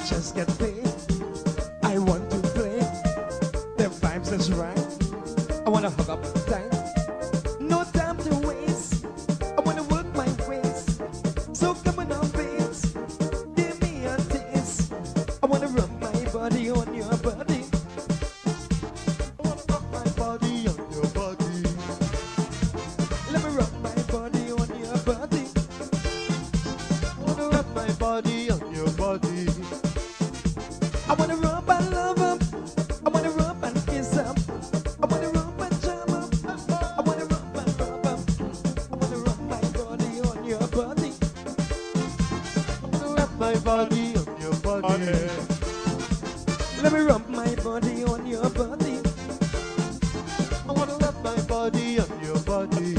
Just get paid. I want to play. The vibes is right. I wanna hug up tight. No time to waste. I wanna work my ways. So come on now, babes. Give me a taste. I wanna rub my body on your body. I wanna rub my body on your body. Let me rub my body on your body. I wanna rub my body on your body. I wanna rub and love up. I wanna rub and kiss up. I wanna rub and jam up. I wanna rub and rub up. I wanna rub my body on your body. I wanna rub my body on your body. Let me rub my body on your body. I wanna rub my body on your body.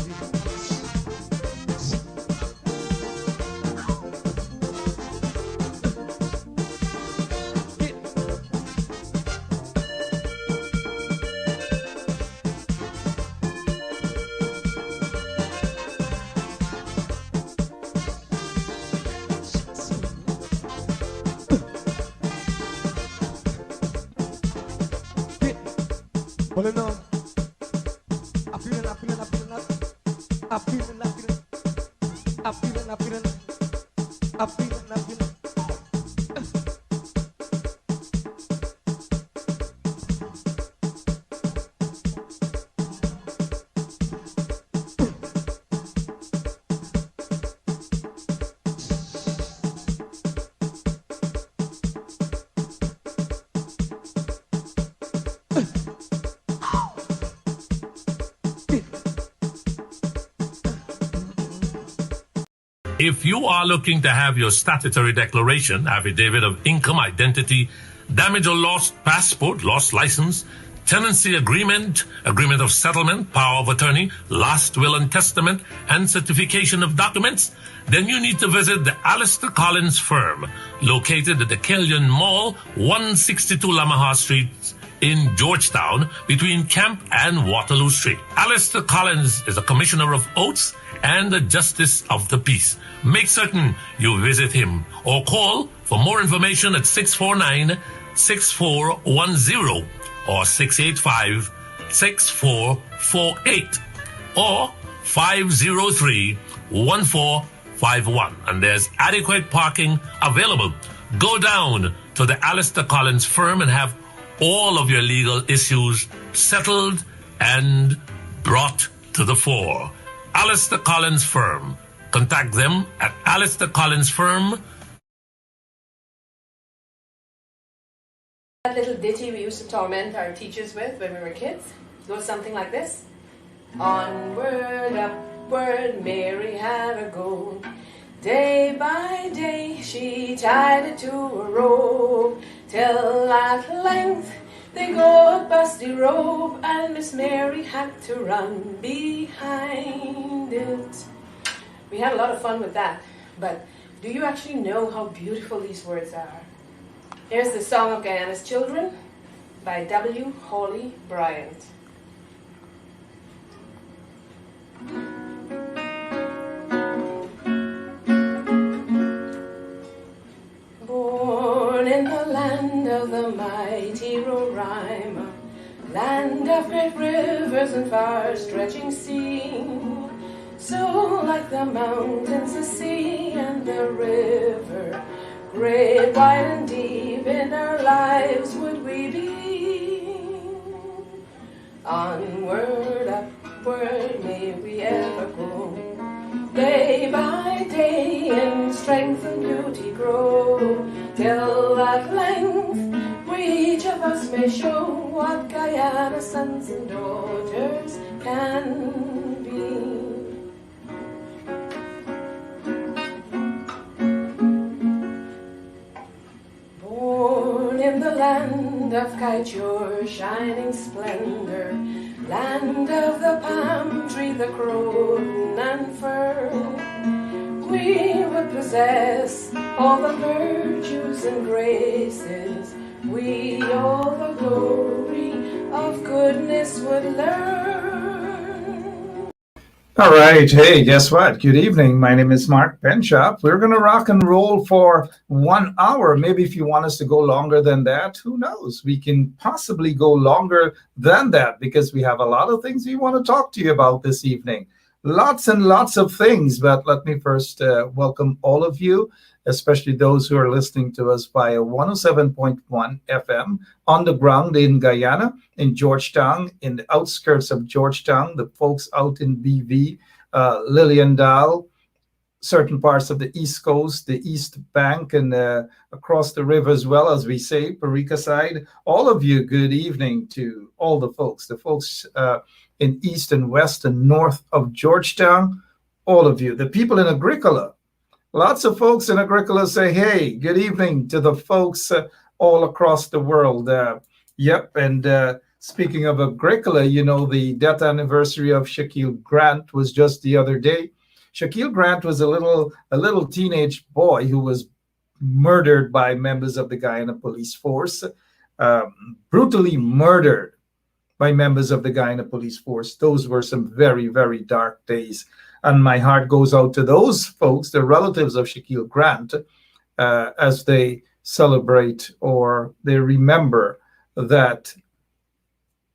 Well, you know, I'm feeling. If you are looking to have your statutory declaration, affidavit of income, identity, damage or lost passport, lost license, tenancy agreement, agreement of settlement, power of attorney, last will and testament, and certification of documents, then you need to visit the Alistair Collins firm, located at the Killian Mall, 162 Lamaha Street, in Georgetown, between Camp and Waterloo Street. Alistair Collins is a commissioner of oaths and a justice of the peace. Make certain you visit him or call for more information at 649-6410 or 685-6448 or 503-1451. And there's adequate parking available. Go down to the Alistair Collins firm and have all of your legal issues settled and brought to the fore. Alistair Collins Firm. Contact them at Alistair Collins Firm. That little ditty we used to torment our teachers with when we were kids goes something like this. Onward, upward, merry have a go. Day by day she tied it to a rope, till at length they got bust the rope, and Miss Mary had to run behind it. We had a lot of fun with that, but do you actually know how beautiful these words are? Here's the Song of Guyana's Children by W. Hawley Bryant. Born in the land of the mighty Roraima, land of great rivers and far-stretching sea, so like the mountains, the sea, and the river, great, wide, and deep in our lives would we be. Onward, upward, may we ever go, day by day in strength and beauty grow, till at length we each of us may show what Guyana's sons and daughters can be. In the land of Kaijur, shining splendor, land of the palm tree, the croton and fern, we would possess all the virtues and graces, we all the glory of goodness would learn. All right. Hey, guess what? Good evening. My name is Mark Benschop. We're going to rock and roll for 1 hour. Maybe if you want us to go longer than that, who knows? We can possibly go longer than that because we have a lot of things we want to talk to you about this evening. Lots and lots of things. But let me first welcome all of you, especially those who are listening to us via 107.1 FM on the ground in Guyana, in Georgetown, in the outskirts of Georgetown, the folks out in BV, Liliendale, certain parts of the East Coast, the East Bank, and across the river as well, as we say, Parika side. All of you, good evening to all the folks in East and West and North of Georgetown, all of you, the people in Agricola. Lots of folks in Agricola say, hey, good evening to the folks all across the world. And speaking of Agricola, you know, the death anniversary of Shaquille Grant was just the other day. Shaquille Grant was a little teenage boy who was murdered by members of the Guyana police force, brutally murdered by members of the Guyana police force. Those were some very, very dark days. And my heart goes out to those folks, the relatives of Shaquille Grant, as they celebrate or they remember that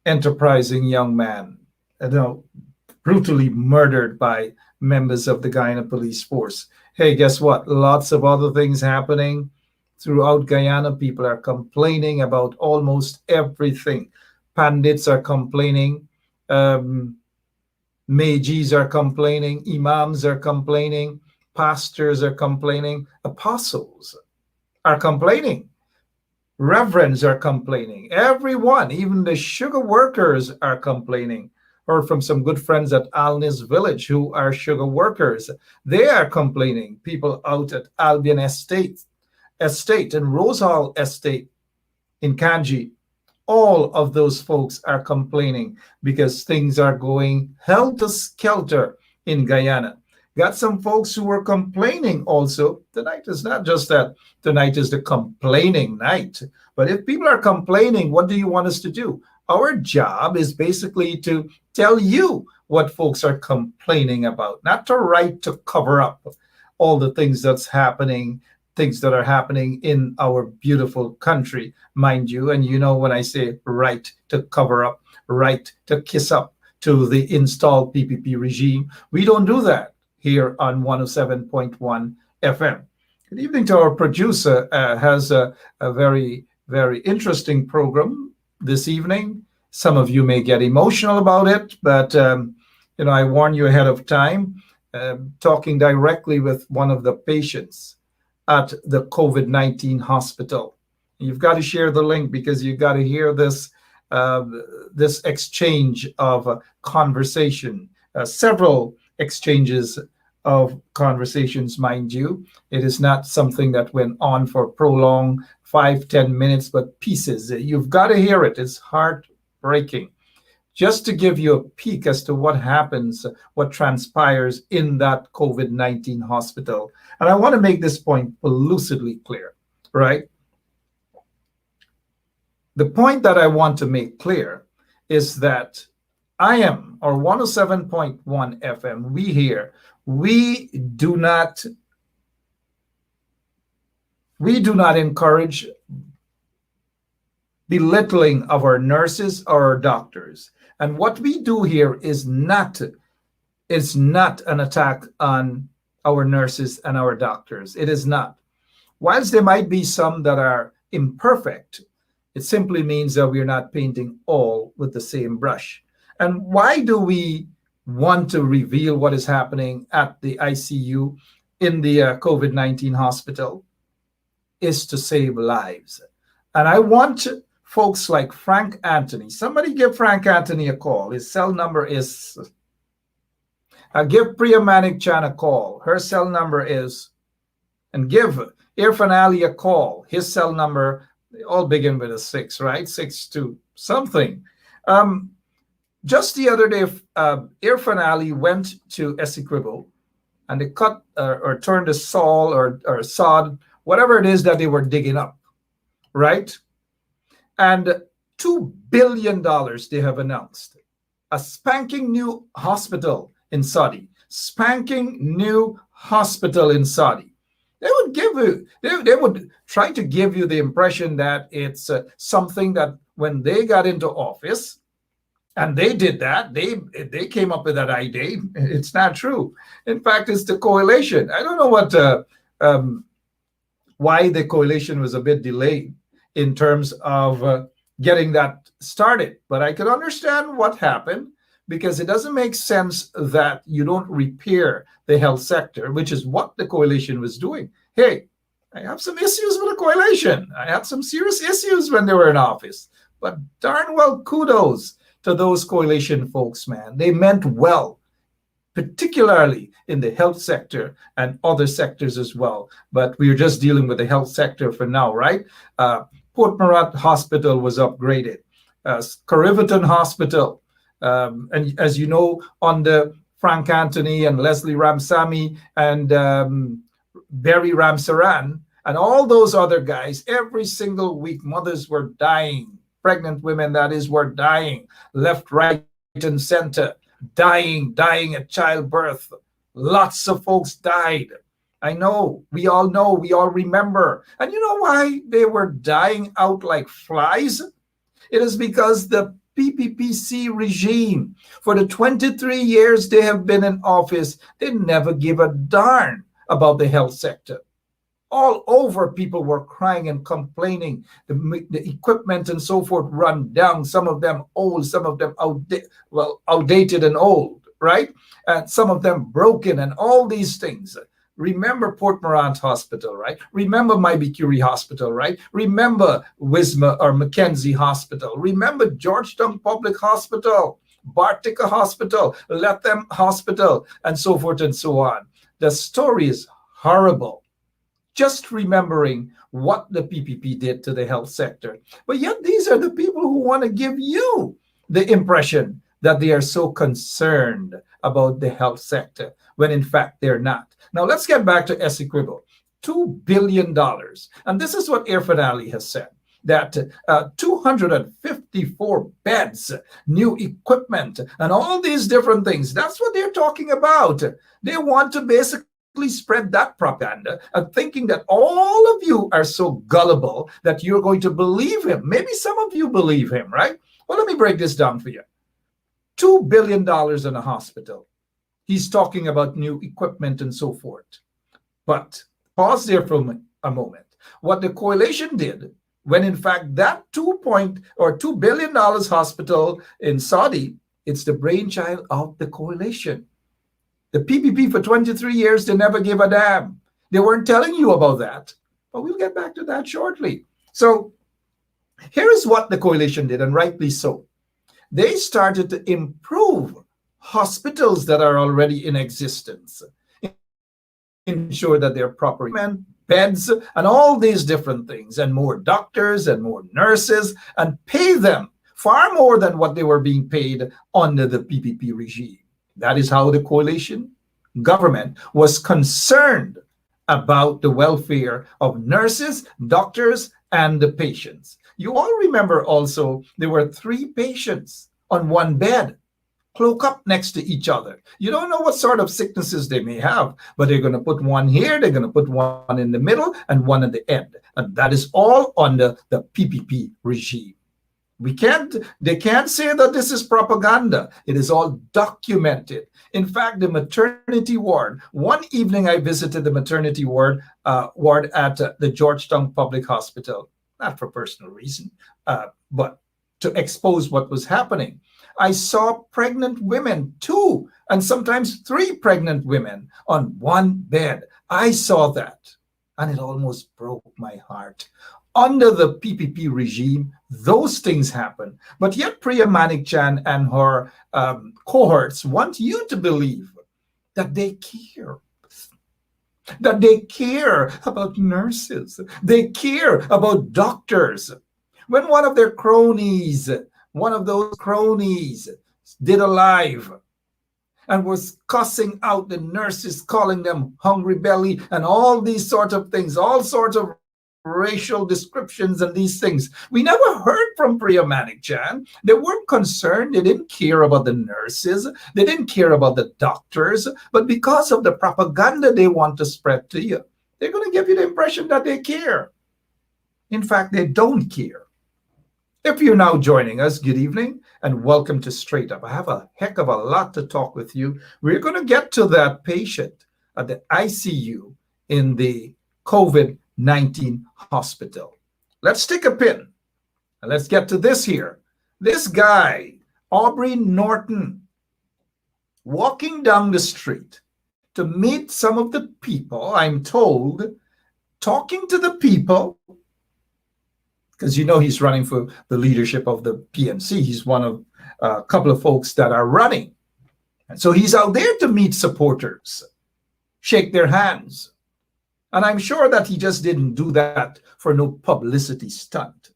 enterprising young man, brutally murdered by members of the Guyana police force. Hey, guess what? Lots of other things happening throughout Guyana. People are complaining about almost everything. Pandits are complaining. Majis are complaining, imams are complaining, pastors are complaining, apostles are complaining, reverends are complaining, everyone, even the sugar workers are complaining. Heard from some good friends at Alnis Village who are sugar workers. They are complaining. People out at Albion Estate and Rose Hall Estate in Kanji. All of those folks are complaining because things are going helter-skelter in Guyana. Got some folks who are complaining also. Tonight is not just that. Tonight is the complaining night. But if people are complaining, what do you want us to do? Our job is basically to tell you what folks are complaining about, not to write to cover up all the things that's happening, things that are happening in our beautiful country, mind you. And you know, when I say right to cover up, right to kiss up to the installed PPP regime, we don't do that here on 107.1 FM. Good evening to our producer, has a very, very interesting program this evening. Some of you may get emotional about it, but I warn you ahead of time, talking directly with one of the patients at the COVID-19 hospital. You've got to share the link because you've got to hear this exchange of conversation, several exchanges of conversations, mind you. It is not something that went on for prolonged 5-10 minutes, but pieces. You've got to hear it. It's heartbreaking. Just to give you a peek as to what happens, what transpires in that COVID-19 hospital. And I want to make this point lucidly clear, right? The point that I want to make clear is that I am, or 107.1 FM, we here, we do not encourage belittling of our nurses or our doctors. And what we do here is not an attack on our nurses and our doctors. It is not. Whilst there might be some that are imperfect, it simply means that we're not painting all with the same brush. And why do we want to reveal what is happening at the ICU in the COVID-19 hospital? Is to save lives. And I want folks like Frank Anthony, somebody give Frank Anthony a call. His cell number is, give Priya Manik Chan a call. Her cell number is, and give Irfan Ali a call. His cell number, they all begin with a 6, right? 62 something. Just the other day, Irfan Ali went to Essequibo and they cut or turned a saw or sod, whatever it is that they were digging up, right? And $2 billion they have announced. A spanking new hospital in Saudi. Spanking new hospital in Saudi. They would give you, they would try to give you the impression that it's something that when they got into office, and they did that, they came up with that idea. It's not true. In fact, it's the coalition. I don't know what why the coalition was a bit delayed in terms of getting that started. But I can understand what happened, because it doesn't make sense that you don't repair the health sector, which is what the coalition was doing. Hey, I have some issues with the coalition. I had some serious issues when they were in office. But darn well, kudos to those coalition folks, man. They meant well, particularly in the health sector and other sectors as well. But we're just dealing with the health sector for now, right? Port Morat Hospital was upgraded. Cariveton Hospital, and as you know, under Frank Anthony and Leslie Ramsamy and Barry Ramsaran and all those other guys, every single week, mothers were dying. Pregnant women, that is, were dying. Left, right, and center. Dying at childbirth. Lots of folks died. I know, we all remember. And you know why they were dying out like flies? It is because the PPPC regime, for the 23 years they have been in office, they never give a darn about the health sector. All over, people were crying and complaining. The equipment and so forth run down. Some of them old, some of them outdated and old, right? And some of them broken and all these things. Remember Port Morant Hospital, right? Remember Mybe Curie Hospital, right? Remember Wisma or Mackenzie Hospital. Remember Georgetown Public Hospital, Bartica Hospital, Latham Hospital, and so forth and so on. The story is horrible. Just remembering what the PPP did to the health sector. But yet these are the people who want to give you the impression that they are so concerned about the health sector, when in fact they're not. Now let's get back to Essequibo. $2 billion. And this is what Irfan Ali has said, that 254 beds, new equipment, and all these different things. That's what they're talking about. They want to basically spread that propaganda and thinking that all of you are so gullible that you're going to believe him. Maybe some of you believe him, right? Well, let me break this down for you. $2 billion in a hospital. He's talking about new equipment and so forth. But pause there for a moment. What the coalition did, when in fact that $2 billion hospital in Saudi, it's the brainchild of the coalition. The PPP for 23 years, they never gave a damn. They weren't telling you about that. But we'll get back to that shortly. So here's what the coalition did, and rightly so. They started to improve hospitals that are already in existence. ensure that they're proper beds and all these different things, and more doctors and more nurses, and pay them far more than what they were being paid under the PPP regime. That is how the coalition government was concerned about the welfare of nurses, doctors, and the patients. You all remember also there were 3 patients on one bed, cloak up next to each other. You don't know what sort of sicknesses they may have, but they're going to put one here, they're going to put one in the middle, and one at the end. And that is all under the PPP regime. They can't say that this is propaganda. It is all documented. In fact, the maternity ward, one evening I visited the maternity ward at the Georgetown Public Hospital, not for personal reason, but to expose what was happening. I saw pregnant women, 2 and sometimes 3 pregnant women on one bed. I saw that, and it almost broke my heart. Under the PPP regime, those things happen. But yet Priya Manik-Chan and her cohorts want you to believe that they care. That they care about nurses. They care about doctors. When one of those cronies did a live and was cussing out the nurses, calling them hungry belly and all these sort of things, all sorts of racial descriptions and these things. We never heard from Priya Manik-Chan. They weren't concerned. They didn't care about the nurses. They didn't care about the doctors. But because of the propaganda they want to spread to you, they're going to give you the impression that they care. In fact, they don't care. If you're now joining us, good evening and welcome to Straight Up. I have a heck of a lot to talk with you. We're going to get to that patient at the ICU in the COVID-19 hospital. Let's take a pin and let's get to this here. This guy, Aubrey Norton, walking down the street to meet some of the people, I'm told, talking to the people, because you know he's running for the leadership of the PNC. He's one of a couple of folks that are running. And so he's out there to meet supporters, shake their hands. And I'm sure that he just didn't do that for no publicity stunt,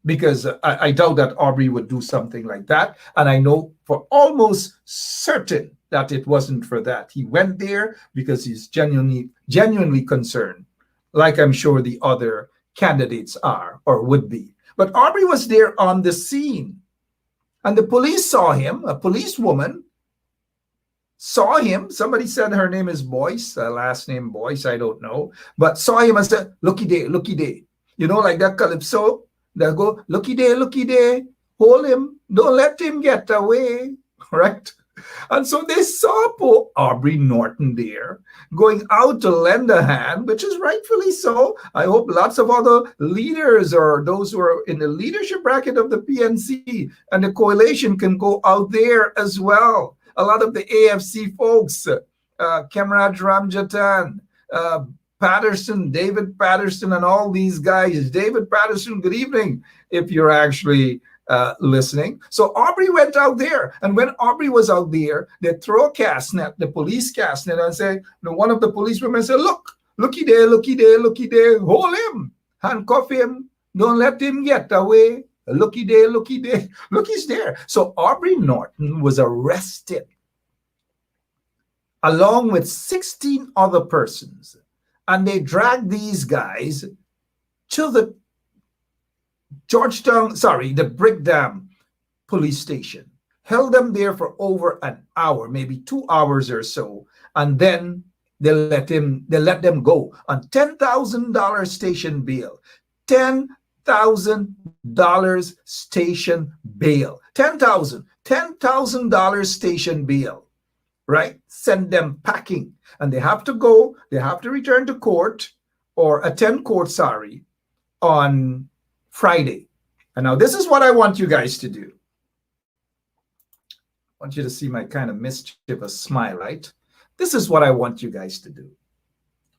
because I doubt that Aubrey would do something like that. And I know for almost certain that it wasn't for that. He went there because he's genuinely concerned, like I'm sure the other candidates are or would be. But Aubrey was there on the scene. And the police saw him, a policewoman saw him. Somebody said her name is Boyce, last name Boyce, I don't know, but saw him and said, looky there, looky there. You know, like that calypso, they'll go, looky there, hold him, don't let him get away, right? And so they saw poor Aubrey Norton there going out to lend a hand, which is rightfully so. I hope lots of other leaders or those who are in the leadership bracket of the PNC and the coalition can go out there as well. A lot of the AFC folks, Kemraj Ramjatan, Patterson, David Patterson, and all these guys. David Patterson, good evening, if you're actually listening. So Aubrey went out there, and when Aubrey was out there, they throw a cast net, the police cast net, and say, one of the policewomen said, looky there, hold him, handcuff him, don't let him get away. Looky there, look, he's there. So Aubrey Norton was arrested along with 16 other persons, and they dragged these guys to the the Brick Dam police station, held them there for over an hour, maybe 2 hours or so, and then they let them go on $10,000 station bail. $10,000 station bail. $10,000 station bail, right? Send them packing, and they have to return to court or attend court, on Friday. And now this is what I want you guys to do. I want you to see my kind of mischievous smile, right? This is what I want you guys to do.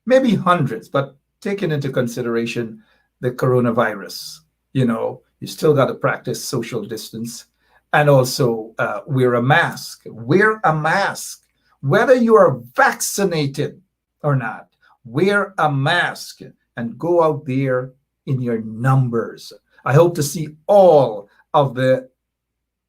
Maybe hundreds, but taking into consideration the coronavirus, you still got to practice social distance and also wear a mask. Wear a mask. Whether you are vaccinated or not. Wear a mask and go out there in your numbers. I hope to see all of the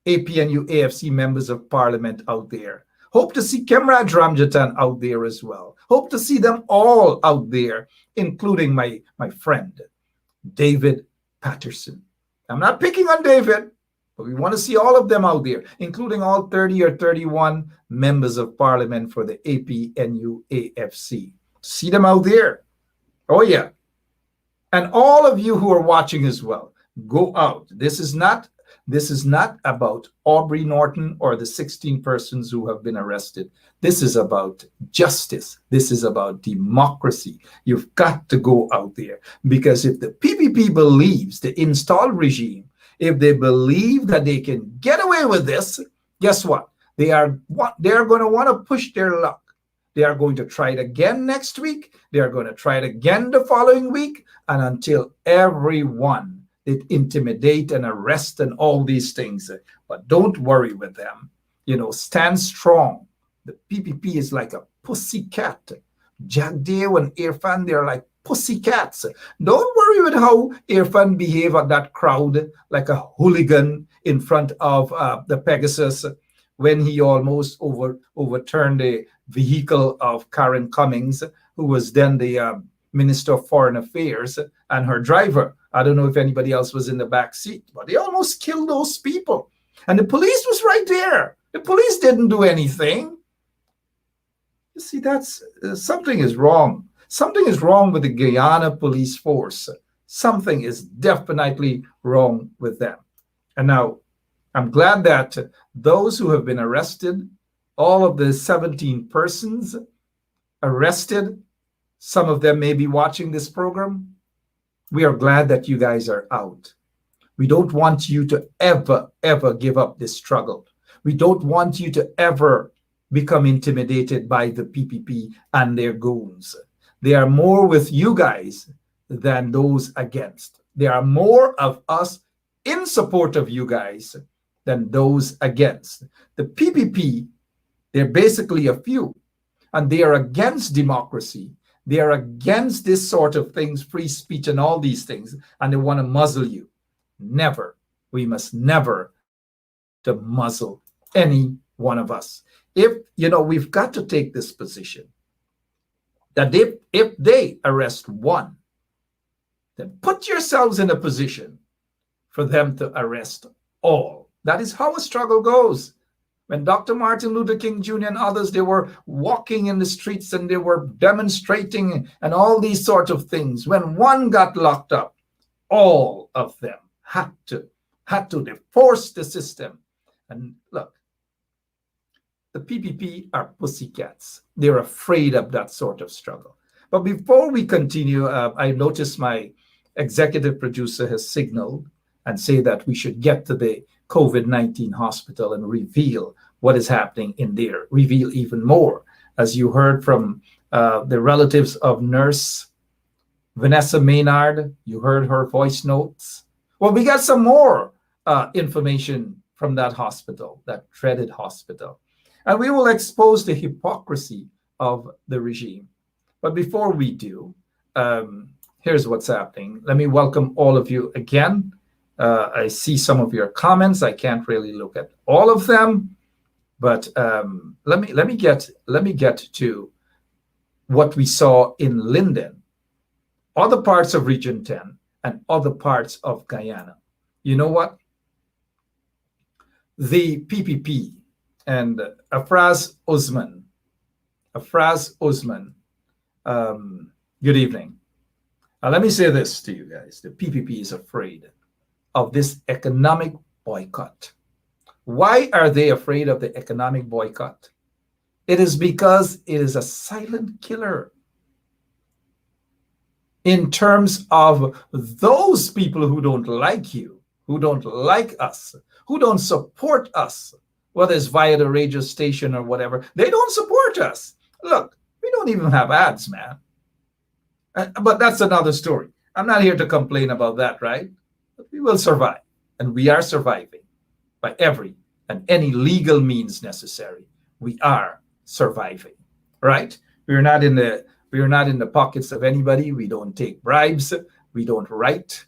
APNU AFC members of parliament out there. Hope to see Kemraj Ramjatan out there as well. Hope to see them all out there, including my friend, David Patterson. I'm not picking on David, but we want to see all of them out there, including all 30 or 31 members of parliament for the APNU AFC. See them out there. Oh, yeah. And all of you who are watching as well, go out. This is not about Aubrey Norton or the 16 persons who have been arrested. This is about justice. This is about democracy. You've got to go out there, because if the PPP believes, the installed regime, if they believe that they can get away with this, guess what? They are going to want to push their luck. They are going to try it again next week. They are going to try it again the following week, and until everyone they intimidate and arrest and all these things. But don't worry with them. Stand strong. The PPP is like a pussycat. Jagdev and Irfan, they're like pussycats. Don't worry with how Irfan behave at that crowd like a hooligan in front of the Pegasus when he almost overturned the vehicle of Karen Cummings, who was then the Minister of Foreign Affairs, and her driver. I don't know if anybody else was in the back seat, but they almost killed those people. And the police was right there. The police didn't do anything. You see, that's something is wrong. Something is wrong with the Guyana police force. Something is definitely wrong with them. And now, I'm glad that those who have been arrested, all of the 17 persons arrested, some of them may be watching this program. We are glad that you guys are out. We don't want you to ever give up this struggle. We don't want you to ever become intimidated by the PPP and their goons. They are more with you guys than those against. There are more of us in support of you guys than those against. The PPP, they're basically a few, and they are against democracy. They are against this sort of things, free speech and all these things, and they want to muzzle you. Never. We must never to muzzle any one of us. We've got to take this position that if they arrest one, then put yourselves in a position for them to arrest all. That is how a struggle goes. When Dr. Martin Luther King Jr. and others, they were walking in the streets and they were demonstrating and all these sorts of things. When one got locked up, all of them had to force the system. And look, the PPP are pussycats. They're afraid of that sort of struggle. But before we continue, I noticed my executive producer has signaled and say that we should get to the COVID-19 hospital and reveal what is happening in there, reveal even more. As you heard from the relatives of nurse Vanessa Maynard, you heard her voice notes. Well, we got some more information from that hospital, that dreaded hospital. And we will expose the hypocrisy of the regime. But before we do, here's what's happening. Let me welcome all of you again. I see some of your comments. I can't really look at all of them, but let me get to what we saw in Linden, other parts of Region 10, and other parts of Guyana. You know what? The PPP and Afraz Usman, good evening. Let me say this to you guys. The PPP is afraid of this economic boycott. Why are they afraid of the economic boycott? It is because it is a silent killer in terms of those people who don't like you, who don't like us, who don't support us, whether it's via the radio station or whatever. They don't support us. Look, we don't even have ads, man. But that's another story. I'm not here to complain about that, right? But we will survive, and we are surviving by every and any legal means necessary. We are surviving, right? We're not in the We are not in the pockets of anybody. We don't take bribes. We don't write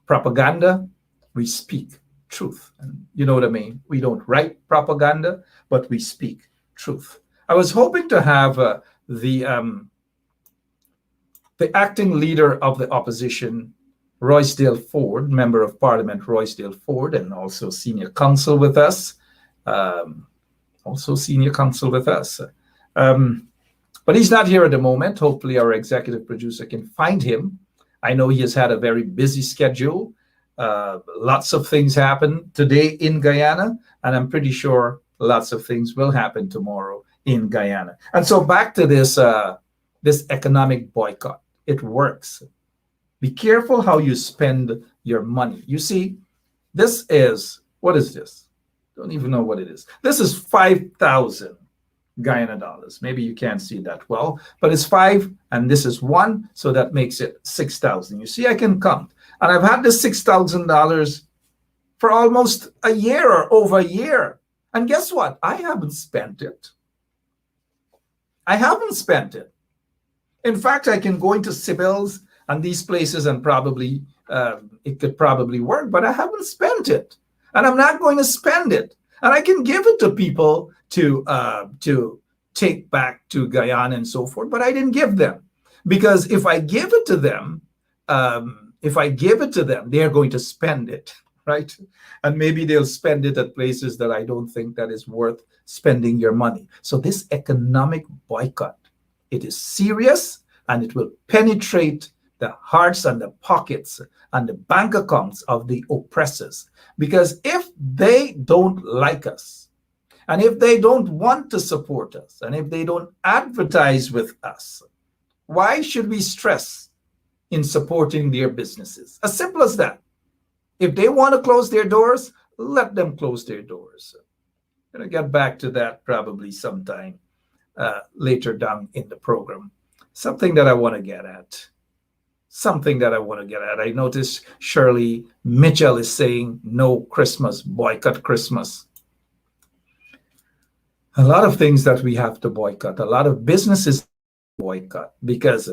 propaganda. We speak truth. And you know what I mean? We don't write propaganda, but we speak truth. I was hoping to have the acting leader of the opposition, Roysdale Ford, Member of Parliament Roysdale Ford, and also senior counsel with us. But he's not here at the moment. Hopefully our executive producer can find him. I know he has had a very busy schedule. Lots of things happen today in Guyana, and I'm pretty sure lots of things will happen tomorrow in Guyana. And so back to this economic boycott. It works. Be careful how you spend your money. You see, this is, what is this? Don't even know what it is. This is 5,000 Guyana dollars. Maybe you can't see that well, but it's 5 and this is 1, so that makes it 6,000. You see, I can count. And I've had this $6,000 for almost a year or over a year. And guess what? I haven't spent it. I haven't spent it. In fact, I can go into Sibyl's and these places and probably it could probably work, but I haven't spent it. And I'm not going to spend it. And I can give it to people to take back to Guyana and so forth, but I didn't give them. Because if I give it to them, they're going to spend it, right? And maybe they'll spend it at places that I don't think that is worth spending your money. So this economic boycott, it is serious and it will penetrate the hearts and the pockets and the bank accounts of the oppressors. Because if they don't like us, and if they don't want to support us, and if they don't advertise with us, why should we stress in supporting their businesses? As simple as that. If they want to close their doors, let them close their doors. I'm going to get back to that probably sometime later down in the program. Something that I want to get at. I noticed Shirley Mitchell is saying no Christmas, boycott Christmas. A lot of things that we have to boycott, a lot of businesses boycott, because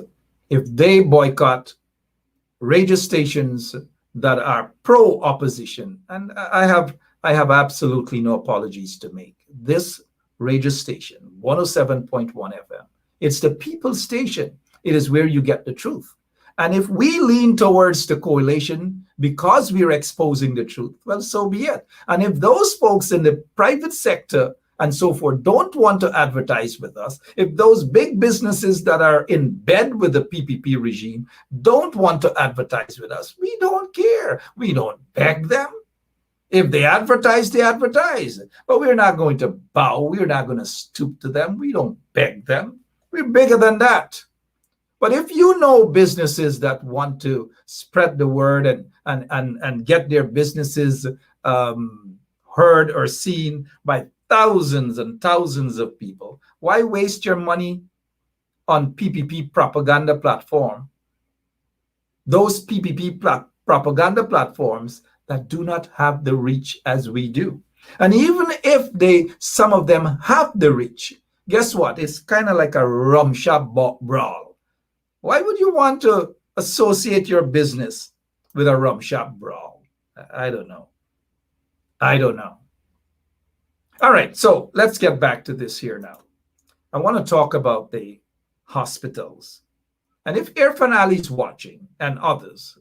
if they boycott radio stations that are pro-opposition, and I have absolutely no apologies to make. This radio station, 107.1 FM, it's the people's station. It is where you get the truth. And if we lean towards the coalition because we're exposing the truth, well, so be it. And if those folks in the private sector and so forth don't want to advertise with us, if those big businesses that are in bed with the PPP regime don't want to advertise with us, we don't care. We don't beg them. If they advertise, they advertise. But we're not going to bow. We're not going to stoop to them. We don't beg them. We're bigger than that. But if you know businesses that want to spread the word and get their businesses heard or seen by thousands and thousands of people, why waste your money on PPP propaganda platform? Those PPP propaganda platforms that do not have the reach as we do. And even if some of them have the reach, guess what? It's kind of like a rum shop brawl. Why would you want to associate your business with a rum shop brawl? I don't know. All right, so let's get back to this here now. I want to talk about the hospitals. And if Irfan Ali is watching and others,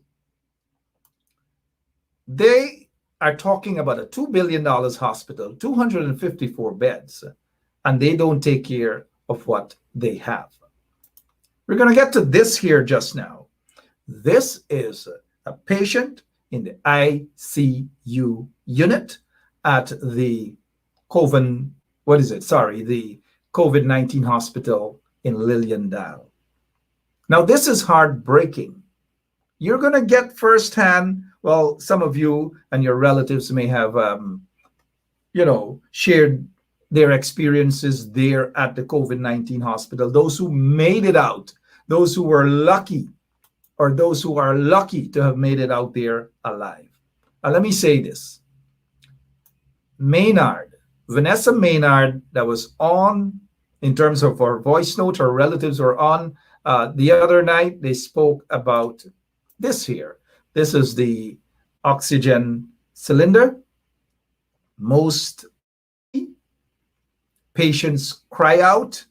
they are talking about a $2 billion hospital, 254 beds, and they don't take care of what they have. We're going to get to this here just now. This is a patient in the ICU unit at the the COVID-19 hospital in Liliendale. Now, this is heartbreaking. You're going to get firsthand, well, some of you and your relatives may have, shared their experiences there at the COVID-19 hospital. Those who made it out, those who were lucky, or those who are lucky to have made it out there alive. Now, let me say this. Vanessa Maynard, that was on in terms of our voice note. Our relatives were on. The other night, they spoke about this here. This is the oxygen cylinder. Most patients cry out.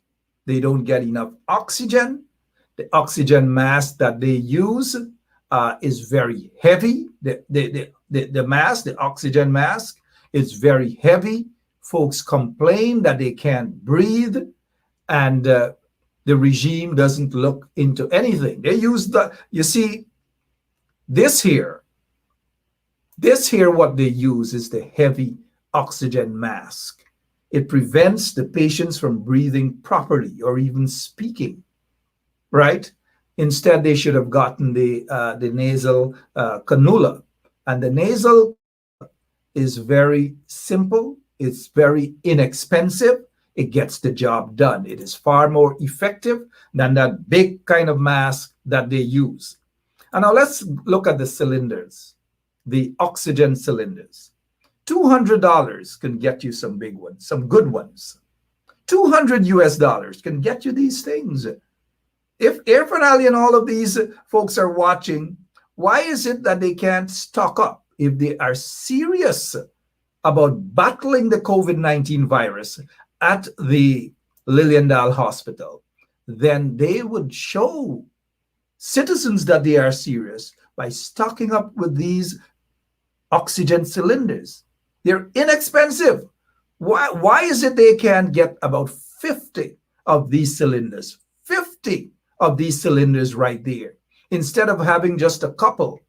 They don't get enough oxygen. The oxygen mask that they use is very heavy. The mask, the oxygen mask, is very heavy. Folks complain that they can't breathe, and the regime doesn't look into anything. They use you see, this here, what they use is the heavy oxygen mask. It prevents the patients from breathing properly or even speaking, right? Instead, they should have gotten the nasal cannula. And the nasal is very simple. It's very inexpensive. It gets the job done. It is far more effective than that big kind of mask that they use. And now let's look at the cylinders, the oxygen cylinders. $200 can get you some big ones, some good ones. $200 can get you these things. If Air Finale and all of these folks are watching, why is it that they can't stock up? If they are serious about battling the COVID-19 virus at the Liliendahl Hospital, then they would show citizens that they are serious by stocking up with these oxygen cylinders. They're inexpensive. Why is it they can't get about 50 of these cylinders? 50 of these cylinders right there, instead of having just a couple.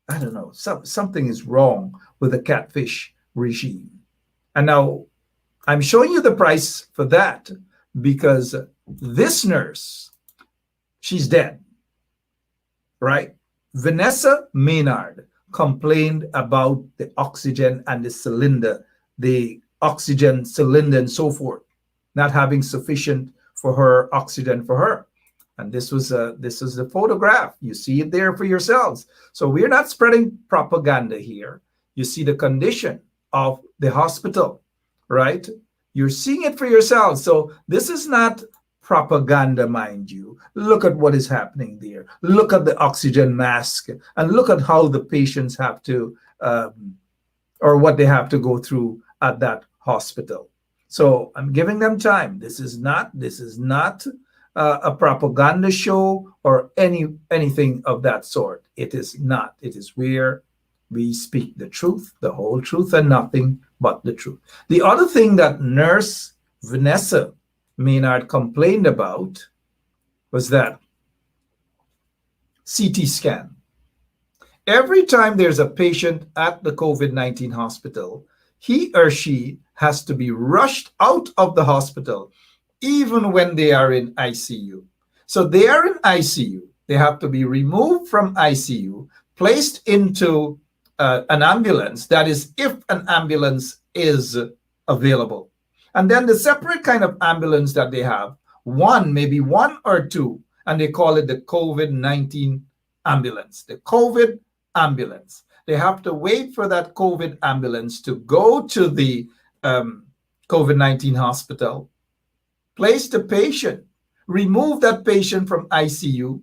I don't know, something is wrong with the catfish regime. And now I'm showing you the price for that because this nurse, she's dead, right? Vanessa Maynard complained about the oxygen and the cylinder, the oxygen cylinder and so forth, not having sufficient for her oxygen for her. And this is the photograph. You see it there for yourselves. So we're not spreading propaganda here. You see the condition of the hospital, right? You're seeing it for yourselves. So this is not propaganda, mind you. Look at what is happening there. Look at the oxygen mask and look at how the patients have to, or what they have to go through at that hospital. So I'm giving them time. This is not a propaganda show or anything of that sort. It is not. It is where we speak the truth, the whole truth, and nothing but the truth. The other thing that Nurse Vanessa Maynard complained about was that CT scan. Every time there's a patient at the COVID-19 hospital, he or she has to be rushed out of the hospital, even when they are in ICU. So they are in ICU. They have to be removed from ICU, placed into an ambulance. That is, if an ambulance is available. And then the separate kind of ambulance that they have, maybe one or two, and they call it the COVID-19 ambulance, the COVID ambulance. They have to wait for that COVID ambulance to go to the COVID-19 hospital, place the patient, remove that patient from ICU,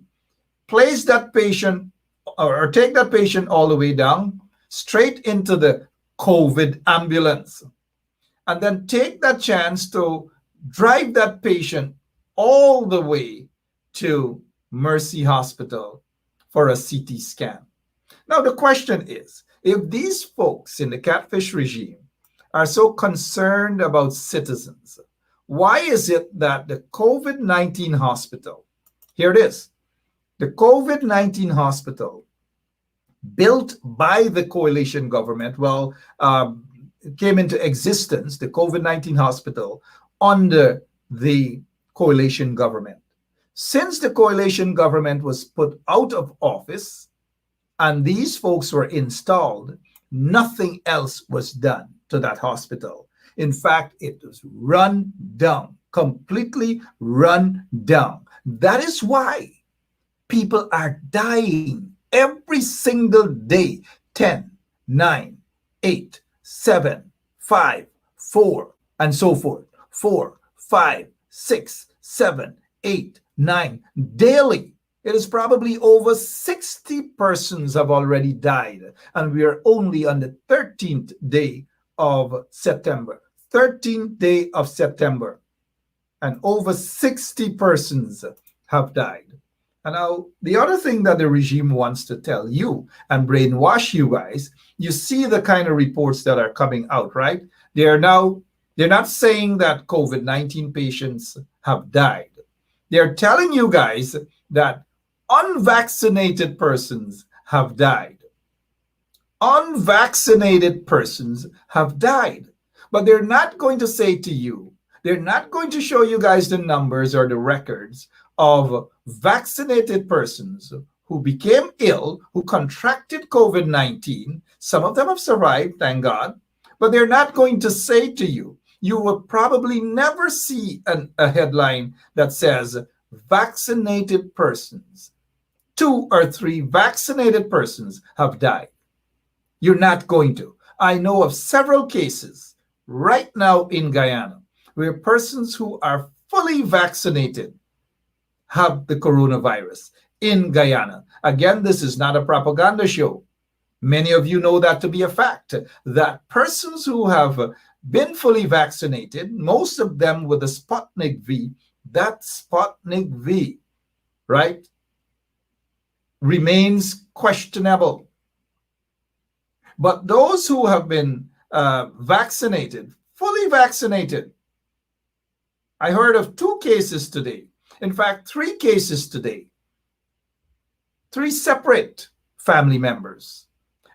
place that patient or take that patient all the way down, straight into the COVID ambulance, and then take that chance to drive that patient all the way to Mercy Hospital for a CT scan. Now, the question is, if these folks in the catfish regime are so concerned about citizens, why is it that the COVID-19 hospital, here it is, the COVID-19 hospital built by the coalition government, came into existence, the COVID-19 hospital, under the coalition government. Since the coalition government was put out of office and these folks were installed, nothing else was done to that hospital. In fact, it was run down, completely run down. That is why people are dying every single day. 10, 9, 8, 7, 5, 4, and so forth. 4, 5, 6, 7, 8, 9 daily. It is probably over 60 persons have already died, and we are only on the 13th day of September. 13th day of September, and over 60 persons have died. And now, the other thing that the regime wants to tell you and brainwash you guys, you see the kind of reports that are coming out, right? They're not saying that COVID-19 patients have died. They're telling you guys that unvaccinated persons have died. Unvaccinated persons have died. But they're not going to say to you, they're not going to show you guys the numbers or the records of vaccinated persons who became ill, who contracted COVID-19. Some of them have survived, thank God. But they're not going to say to you, you will probably never see a headline that says vaccinated persons, 2 or 3 vaccinated persons have died. You're not going to. I know of several cases right now in Guyana where persons who are fully vaccinated have the coronavirus in Guyana. Again, this is not a propaganda show. Many of you know that to be a fact, that persons who have been fully vaccinated, most of them with the Sputnik V, that Sputnik V, right, remains questionable. But those who have been vaccinated, fully vaccinated, I heard of 2 cases today. In fact, 3 cases today. 3 separate family members.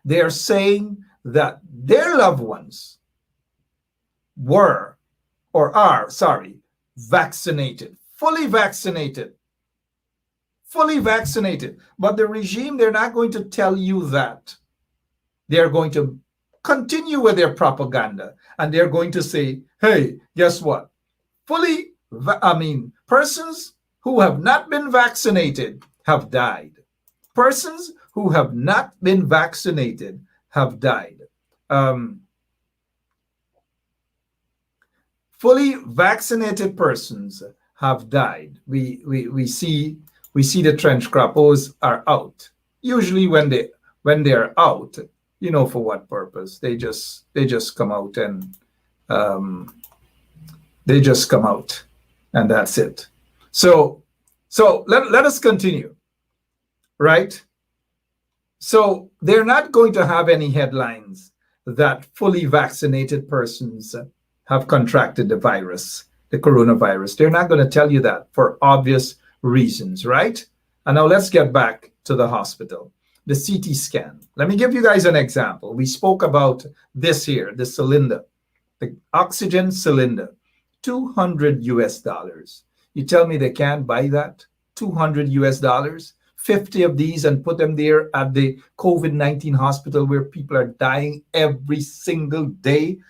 They are saying that their loved ones were, or are, vaccinated, fully vaccinated. Fully vaccinated. But the regime, they're not going to tell you that. They're going to continue with their propaganda, and they're going to say, hey, guess what? Persons who have not been vaccinated have died. Persons who have not been vaccinated have died. Fully vaccinated persons have died. We see the trench crappos are out. Usually when they're out, you know for what purpose? They just come out and and that's it. So let us continue, right? So they're not going to have any headlines that fully vaccinated persons have contracted the virus, the coronavirus. They're not going to tell you that for obvious reasons, right? And now let's get back to the hospital. The CT scan. Let me give you guys an example. We spoke about this here, the cylinder, the oxygen cylinder, $200 US. You tell me they can't buy that? $200 US, 50 of these, and put them there at the COVID-19 hospital where people are dying every single day,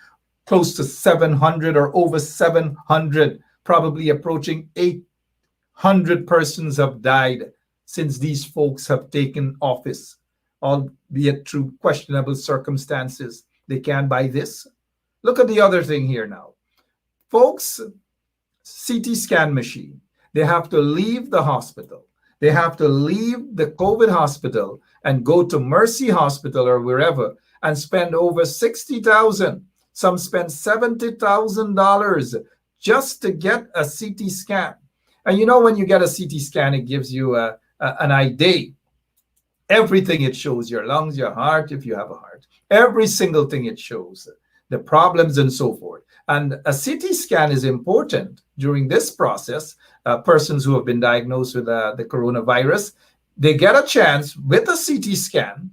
close to 700 or over 700, probably approaching 800 persons have died since these folks have taken office, albeit through questionable circumstances. They can't buy this. Look at the other thing here now. Folks, CT scan machine, they have to leave the hospital. They have to leave the COVID hospital and go to Mercy Hospital or wherever and spend over $60,000. Some spend $70,000 just to get a CT scan. And you know, when you get a CT scan, it gives you an ID. Everything it shows, your lungs, your heart, if you have a heart, every single thing it shows, the problems and so forth. And a CT scan is important during this process. Persons who have been diagnosed with the coronavirus, they get a chance with a CT scan.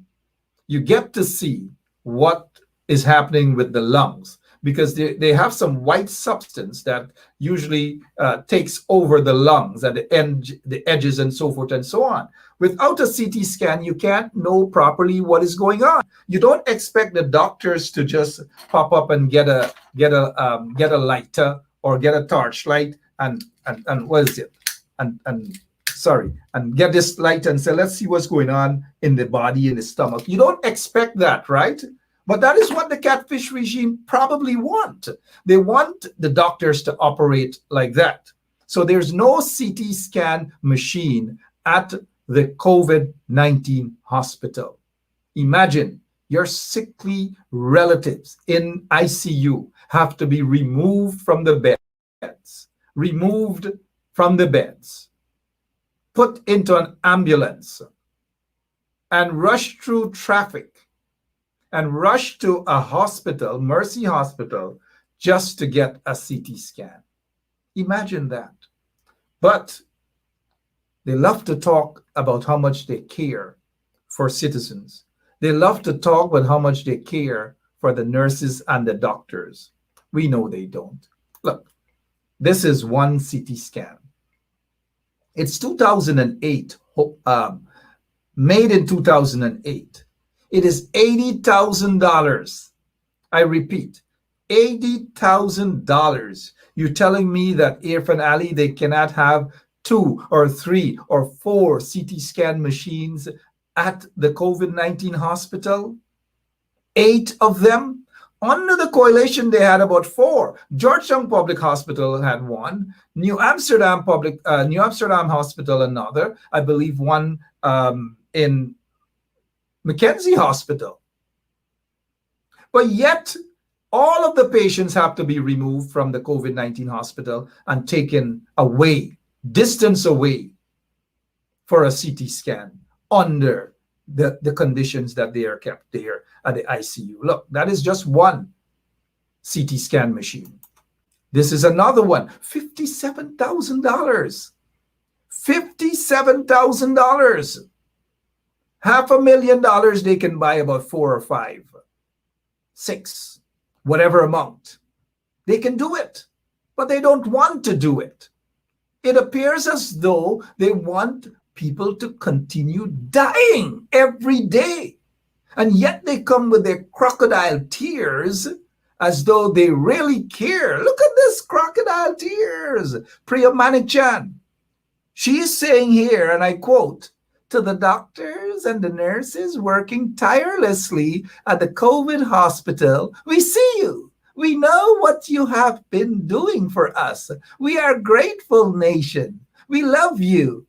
You get to see what is happening with the lungs, because they have some white substance that usually takes over the lungs at the edges and so forth and so on. Without a CT scan, you can't know properly what is going on. You don't expect the doctors to just pop up and get a lighter or get a torchlight and what is it? And get this light and say, let's see what's going on in the body, in the stomach. You don't expect that, right? But that is what the catfish regime probably want. They want the doctors to operate like that. So there's no CT scan machine at the COVID-19 hospital. Imagine your sickly relatives in ICU have to be removed from the beds, put into an ambulance, and rushed through traffic and rushed to a hospital, Mercy Hospital, just to get a CT scan. Imagine that. But they love to talk about how much they care for citizens. They love to talk about how much they care for the nurses and the doctors. We know they don't. Look, this is one CT scan. It's 2008, made in 2008. It is $80,000. I repeat, $80,000. You're telling me that Irfan Ali, they cannot have 2 or 3 or 4 CT scan machines at the COVID-19 hospital? 8 of them? Under the coalition, they had about 4. Georgetown Public Hospital had 1. New Amsterdam Hospital another. I believe one in Mackenzie Hospital. But yet, all of the patients have to be removed from the COVID-19 hospital and taken away, distance away, for a CT scan under the conditions that they are kept there at the ICU. Look, that is just one CT scan machine. This is another one, $57,000. $57,000. $500,000, they can buy about 4 or 5, 6, whatever amount. They can do it, but they don't want to do it. It appears as though they want people to continue dying every day. And yet they come with their crocodile tears as though they really care. Look at this, crocodile tears. Priya Manichan. She is saying here, and I quote, "To the doctors and the nurses working tirelessly at the COVID hospital, we see you. We know what you have been doing for us. We are a grateful nation. We love you.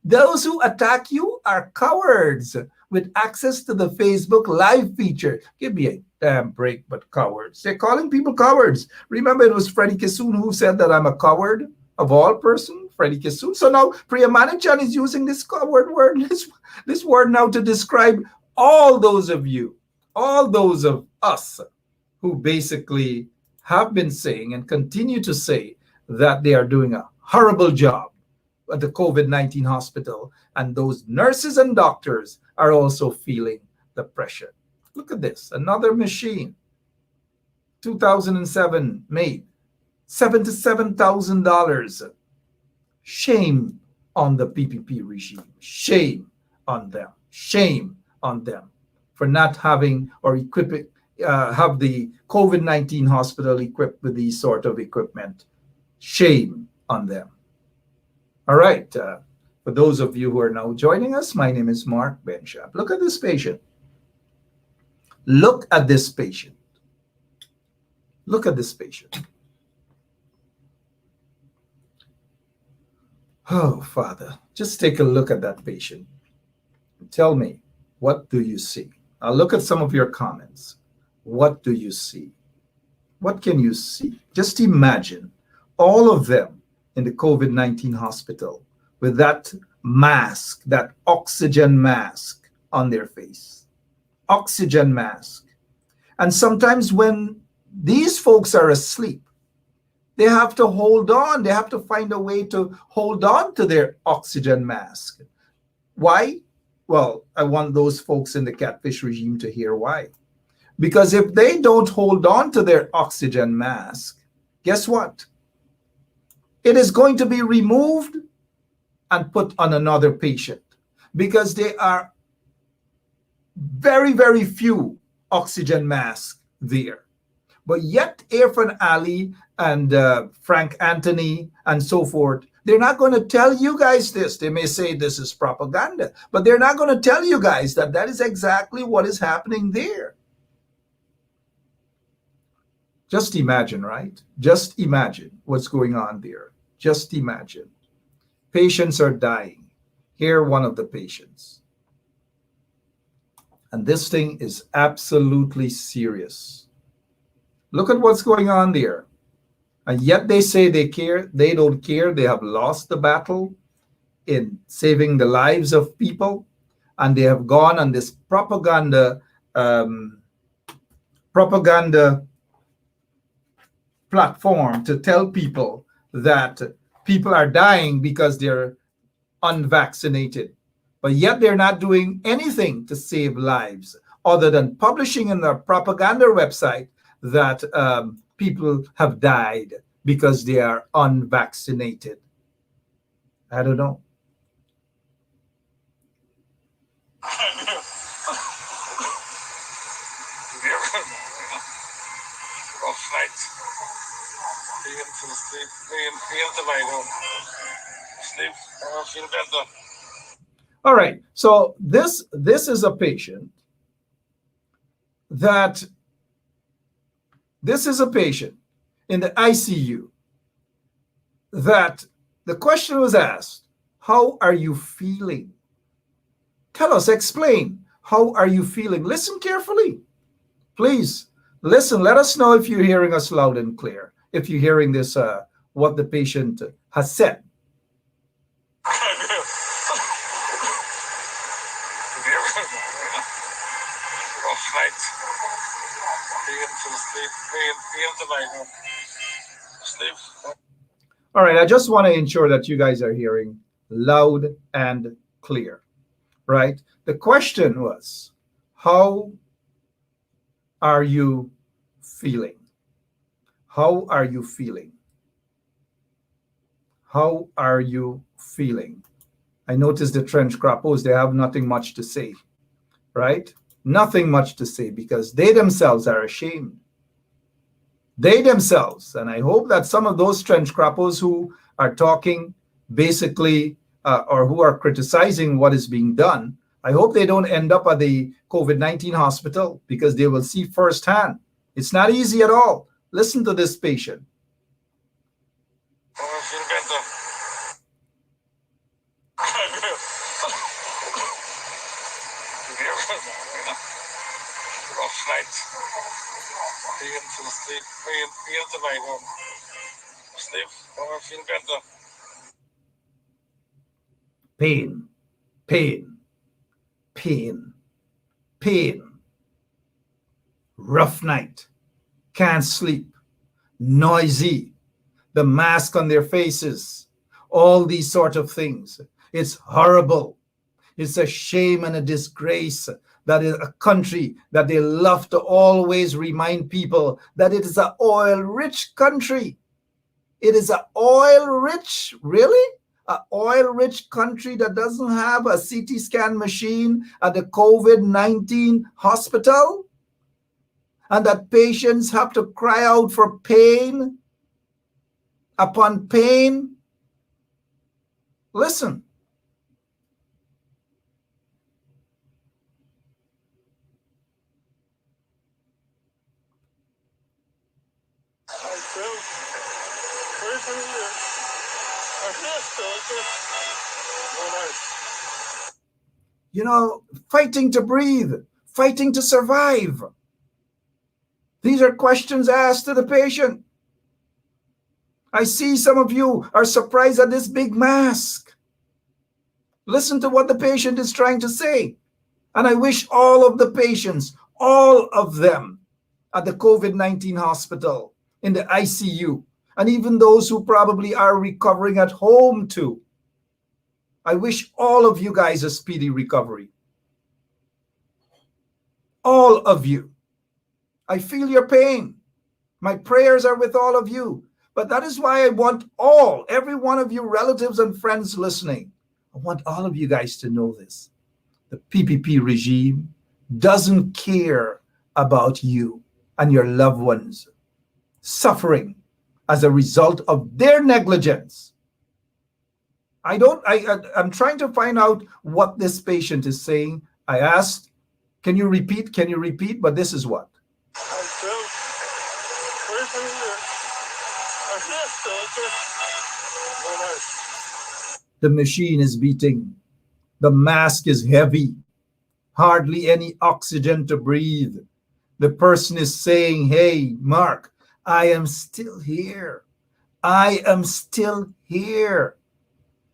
Those who attack you are cowards with access to the Facebook Live feature." Give me a damn break, but cowards. They're calling people cowards. Remember, it was Freddie Kissoon who said that I'm a coward of all person, Freddie Kissoon. So now Priya Manichan is using this coward word, this word now to describe all those of you, all those of us who basically have been saying and continue to say that they are doing a horrible job at the COVID-19 hospital, and those nurses and doctors are also feeling the pressure. Look at this, another machine, 2007 made, $77,000. Shame on the PPP regime. Shame on them. Shame on them for not having or equipping, have the COVID-19 hospital equipped with these sort of equipment. Shame on them. All right. For those of you who are now joining us, my name is Mark Benschop. Look at this patient. Look at this patient. Look at this patient. Oh, Father, just take a look at that patient. Tell me, what do you see? I'll look at some of your comments. What do you see? What can you see? Just imagine all of them in the COVID-19 hospital with that mask, that oxygen mask on their face. Oxygen mask. And sometimes when these folks are asleep, they have to hold on. They have to find a way to hold on to their oxygen mask. Why? Well, I want those folks in the catfish regime to hear why. Because if they don't hold on to their oxygen mask, guess what? It is going to be removed and put on another patient, because there are very, very few oxygen masks there. But yet Irfan Ali and Frank Anthony and so forth, they're not going to tell you guys this. They may say this is propaganda, but they're not going to tell you guys that that is exactly what is happening there. Just imagine, right? Just imagine what's going on there. Just imagine. Patients are dying. Here, one of the patients. And this thing is absolutely serious. Look at what's going on there. And yet they say they care. They don't care. They have lost the battle in saving the lives of people. And they have gone on this propaganda platform to tell people that people are dying because they're unvaccinated. But yet they're not doing anything to save lives other than publishing in their propaganda website that people have died because they are unvaccinated. I don't know. Rough night. Being to sleep, being to lie down. Sleep, I feel better. All right. So this is a patient that in the ICU that the question was asked, how are you feeling? Tell us, explain. How are you feeling? Listen carefully. Please listen. Let us know if you're hearing us loud and clear. If you're hearing this, what the patient has said. Rough night. Being to sleep, being to lie down. Sleep. All right. I just want to ensure that you guys are hearing loud and clear, right? The question was, how are you feeling? How are you feeling? How are you feeling? I noticed the trench crappos, they have nothing much to say, right? Nothing much to say because they themselves are ashamed. They themselves, and I hope that some of those trench crappos who are talking basically or who are criticizing what is being done, I hope they don't end up at the COVID-19 hospital because they will see firsthand. It's not easy at all. Listen to this patient. I feel better. Rough night. Being to sleep, being to lie down. Sleep, I feel better. Pain, pain, pain, pain. Rough night. Can't sleep. Noisy. The mask on their faces. All these sort of things. It's horrible. It's a shame and a disgrace that is a country that they love to always remind people that it is an oil-rich country. It is an oil-rich, really? An oil-rich country that doesn't have a CT scan machine at the COVID-19 hospital? And that patients have to cry out for pain upon pain? Listen. You know, fighting to breathe, fighting to survive. These are questions asked to the patient. I see some of you are surprised at this big mask. Listen to what the patient is trying to say. And I wish all of the patients, all of them at the COVID-19 hospital, in the ICU, and even those who probably are recovering at home too, I wish all of you guys a speedy recovery. All of you. I feel your pain. My prayers are with all of you. But that is why I want every one of you relatives and friends listening, I want all of you guys to know this. The PPP regime doesn't care about you and your loved ones suffering as a result of their negligence. I'm trying to find out what this patient is saying. I asked, can you repeat? But this is what. I feel The machine is beating. The mask is heavy. Hardly any oxygen to breathe. The person is saying, hey, Mark, I am still here. I am still here.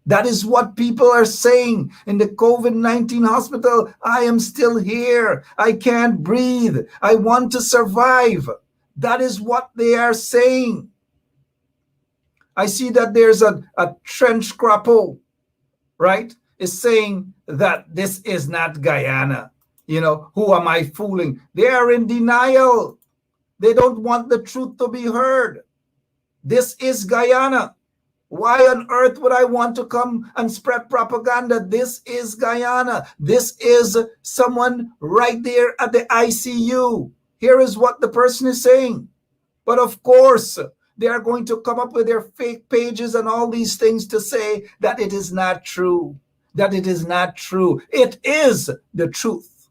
That is what people are saying in the COVID-19 hospital. I am still here. I can't breathe. I want to survive. That is what they are saying. I see that there's a trench crapo, right? Is saying that this is not Guyana. You know, who am I fooling? They are in denial. They don't want the truth to be heard. This is Guyana. Why on earth would I want to come and spread propaganda? This is Guyana. This is someone right there at the ICU. Here is what the person is saying. But of course, they are going to come up with their fake pages and all these things to say that it is not true. That it is not true. It is the truth.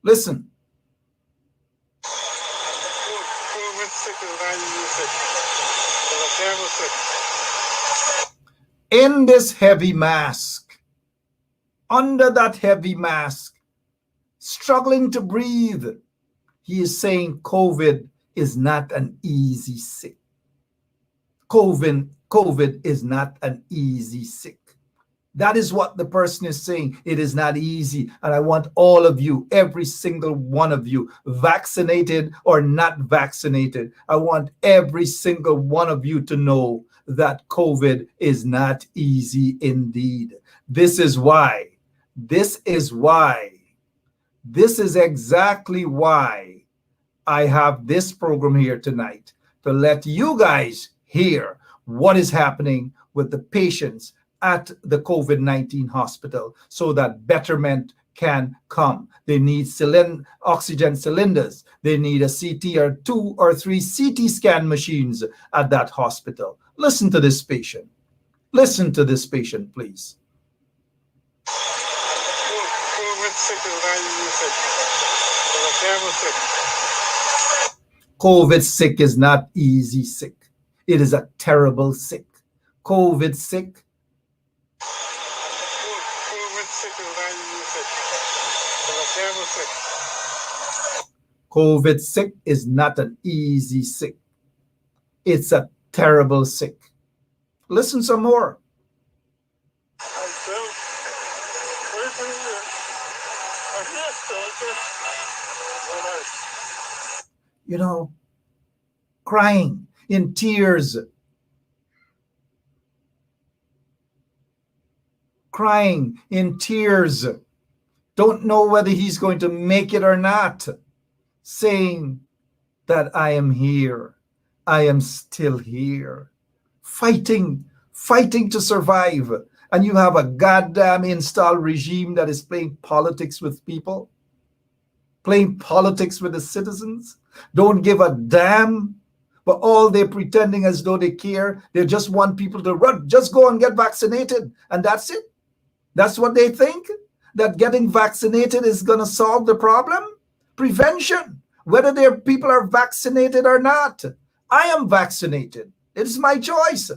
Listen. In this heavy mask, under that heavy mask, struggling to breathe, he is saying COVID is not an easy sick. COVID is not an easy sick. That is what the person is saying. It is not easy. And I want all of you, every single one of you, vaccinated or not vaccinated, I want every single one of you to know that COVID is not easy indeed. This is exactly why I have this program here tonight, to let you guys hear what is happening with the patients at the COVID-19 hospital so that betterment can come. They need oxygen cylinders. They need a CT or 2 or 3 CT scan machines at that hospital. Listen to this patient. Listen to this patient, please. COVID sick is not easy sick. It is a terrible sick. COVID sick. COVID sick is not an easy sick. It's a terrible sick. Listen some more. You know, crying in tears. Crying in tears. Don't know whether he's going to make it or not. Saying that I am here. I am still here. Fighting to survive. And you have a goddamn installed regime that is playing politics with people. Playing politics with the citizens. Don't give a damn. But all they're pretending as though they care. They just want people to run. Just go and get vaccinated. And that's it. That's what they think. That getting vaccinated is going to solve the problem. Prevention, whether their people are vaccinated or not. I am vaccinated. It is my choice.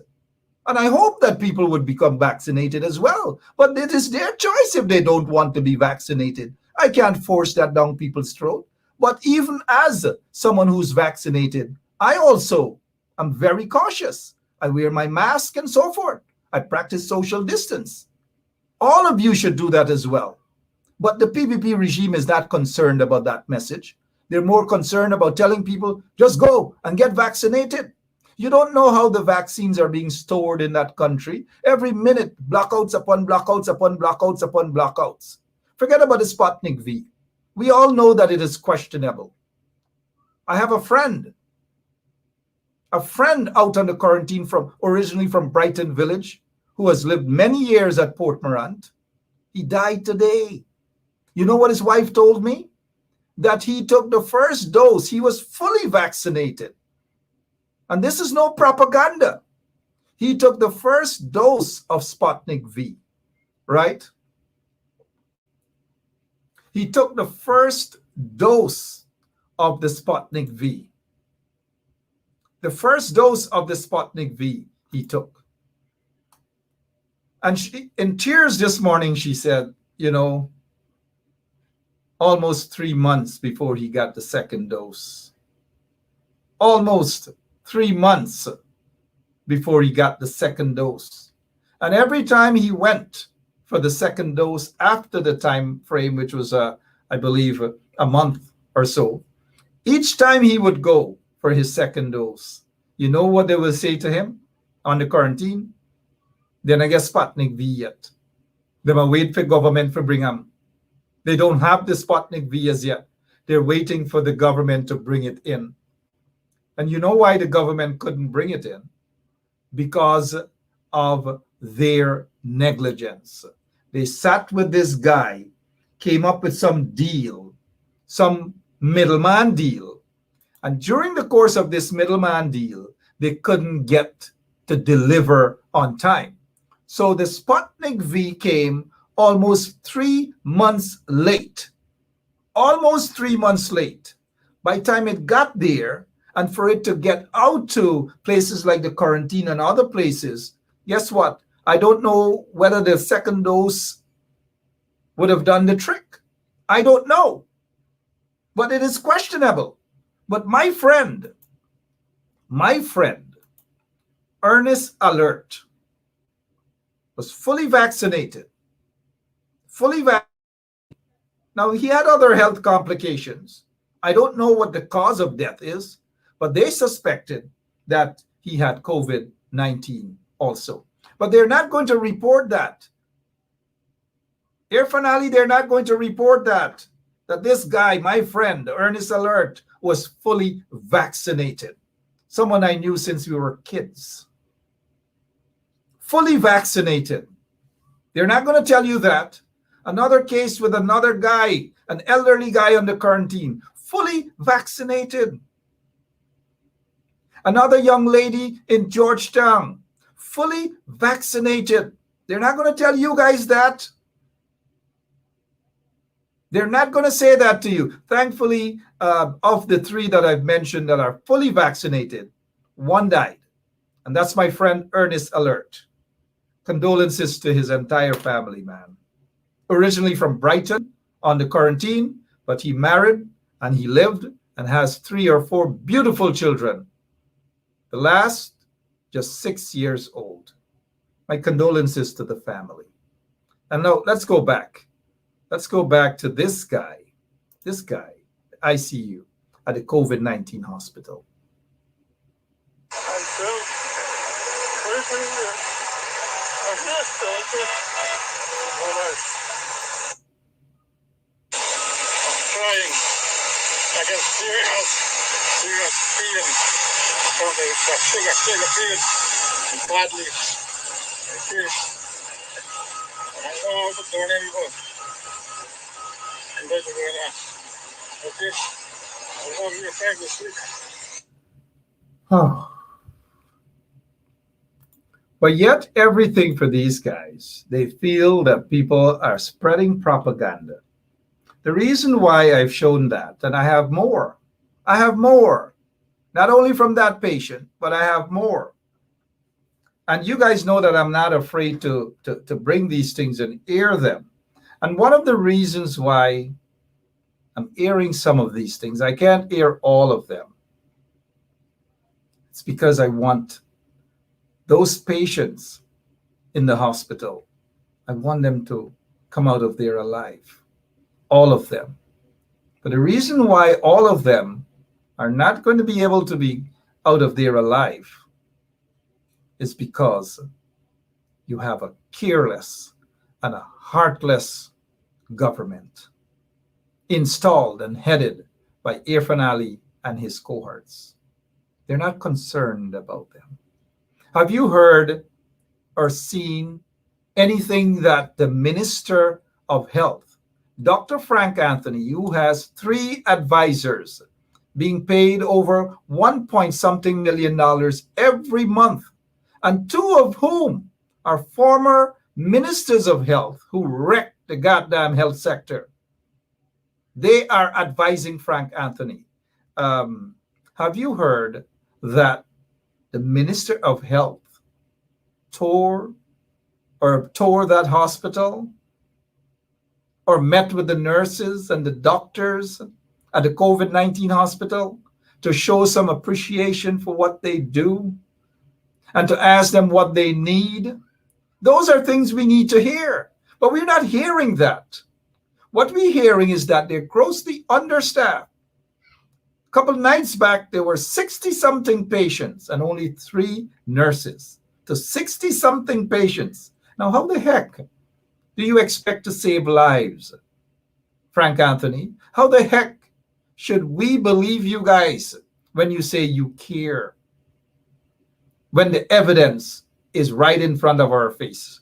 And I hope that people would become vaccinated as well. But it is their choice if they don't want to be vaccinated. I can't force that down people's throat. But even as someone who's vaccinated, I also am very cautious. I wear my mask and so forth. I practice social distance. All of you should do that as well. But the PPP regime is not concerned about that message. They're more concerned about telling people, just go and get vaccinated. You don't know how the vaccines are being stored in that country. Every minute, blackouts upon blackouts upon blackouts upon blackouts. Forget about the Sputnik V. We all know that it is questionable. I have a friend out on the quarantine originally from Brighton Village, who has lived many years at Port Morant. He died today. You know what his wife told me? That he took the first dose. He was fully vaccinated. And this is no propaganda. He took the first dose of Sputnik V, right? He took the first dose of the Sputnik V. the first dose of the Sputnik V he took. And she, in tears this morning, she said, you know, almost 3 months before he got the second dose. Almost 3 months before he got the second dose. And every time he went for the second dose after the time frame, which was, I believe, a month or so, each time he would go for his second dose, you know what they will say to him on the quarantine? Then I guess Sputnik V yet. They will wait for government to bring him. They don't have the Sputnik V as yet. They're waiting for the government to bring it in. And you know why the government couldn't bring it in? Because of their negligence. They sat with this guy, came up with some deal, some middleman deal. And during the course of this middleman deal, they couldn't get to deliver on time. So the Sputnik V came almost 3 months late. Almost 3 months late. By the time it got there, and for it to get out to places like the quarantine and other places, guess what? I don't know whether the second dose would have done the trick. I don't know. But it is questionable. But my friend, Ernest Alert, was fully vaccinated. Now, he had other health complications. I don't know what the cause of death is, but they suspected that he had COVID-19 also. But they're not going to report that. Irfan Ali, they're not going to report that this guy, my friend, Ernest Alert, was fully vaccinated. Someone I knew since we were kids. Fully vaccinated. They're not going to tell you that. Another case with another guy, an elderly guy on the quarantine, fully vaccinated. Another young lady in Georgetown, fully vaccinated. They're not going to tell you guys that. They're not going to say that to you. Thankfully, of the three that I've mentioned that are fully vaccinated, one died. And that's my friend Ernest Alert. Condolences to his entire family, man. Originally from Brighton on the quarantine, but he married and he lived and has 3 or 4 beautiful children. The last, just 6 years old. My condolences to the family. And now let's go back. Let's go back to this guy, ICU at the COVID-19 hospital. Trying. I can serious pain from the sugar pain badly. Okay. I don't know what's going anymore. I'm ready to go now. Okay. I love your friend this week. Oh. But yet everything for these guys, they feel that people are spreading propaganda. The reason why I've shown that, and I have more, not only from that patient, but I have more. And you guys know that I'm not afraid to bring these things and air them. And one of the reasons why I'm airing some of these things, I can't air all of them. It's because I want those patients in the hospital, I want them to come out of there alive. All of them. But the reason why all of them are not going to be able to be out of there alive is because you have a careless and a heartless government installed and headed by Irfan Ali and his cohorts. They're not concerned about them. Have you heard or seen anything that the Minister of Health, Dr. Frank Anthony, who has 3 advisors being paid over $1 million every month, and 2 of whom are former ministers of health who wrecked the goddamn health sector. They are advising Frank Anthony. Have you heard that the Minister of Health toured that hospital or met with the nurses and the doctors at the COVID-19 hospital to show some appreciation for what they do and to ask them what they need. Those are things we need to hear, but we're not hearing that. What we're hearing is that they're grossly understaffed. A couple of nights back, there were 60-something patients and only 3 nurses to 60-something patients. Now, how the heck do you expect to save lives, Frank Anthony? How the heck should we believe you guys when you say you care, when the evidence is right in front of our face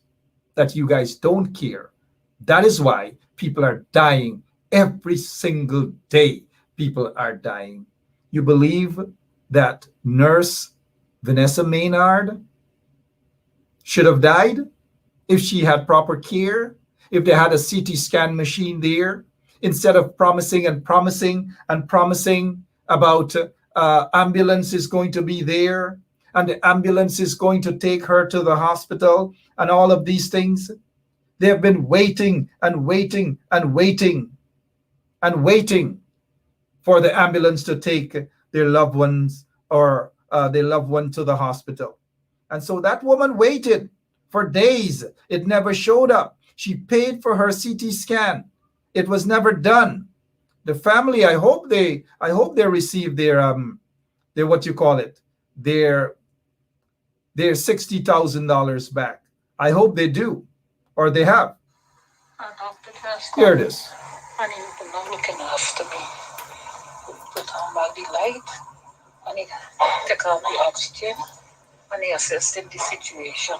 that you guys don't care? That is why people are dying every single day. People are dying. You believe that nurse Vanessa Maynard should have died if she had proper care, if they had a CT scan machine there, instead of promising about ambulance is going to be there and the ambulance is going to take her to the hospital and all of these things. They have been waiting and waiting and waiting and waiting for the ambulance to take their loved ones or their loved one to the hospital. And so that woman waited for days. It never showed up. She paid for her CT scan. It was never done. The family, I hope they receive their what you call it, their $60,000 back. I hope they do, or they have. Here it is. And he's not looking after me. Put on back the light, and he take out the oxygen, and he assessed the situation.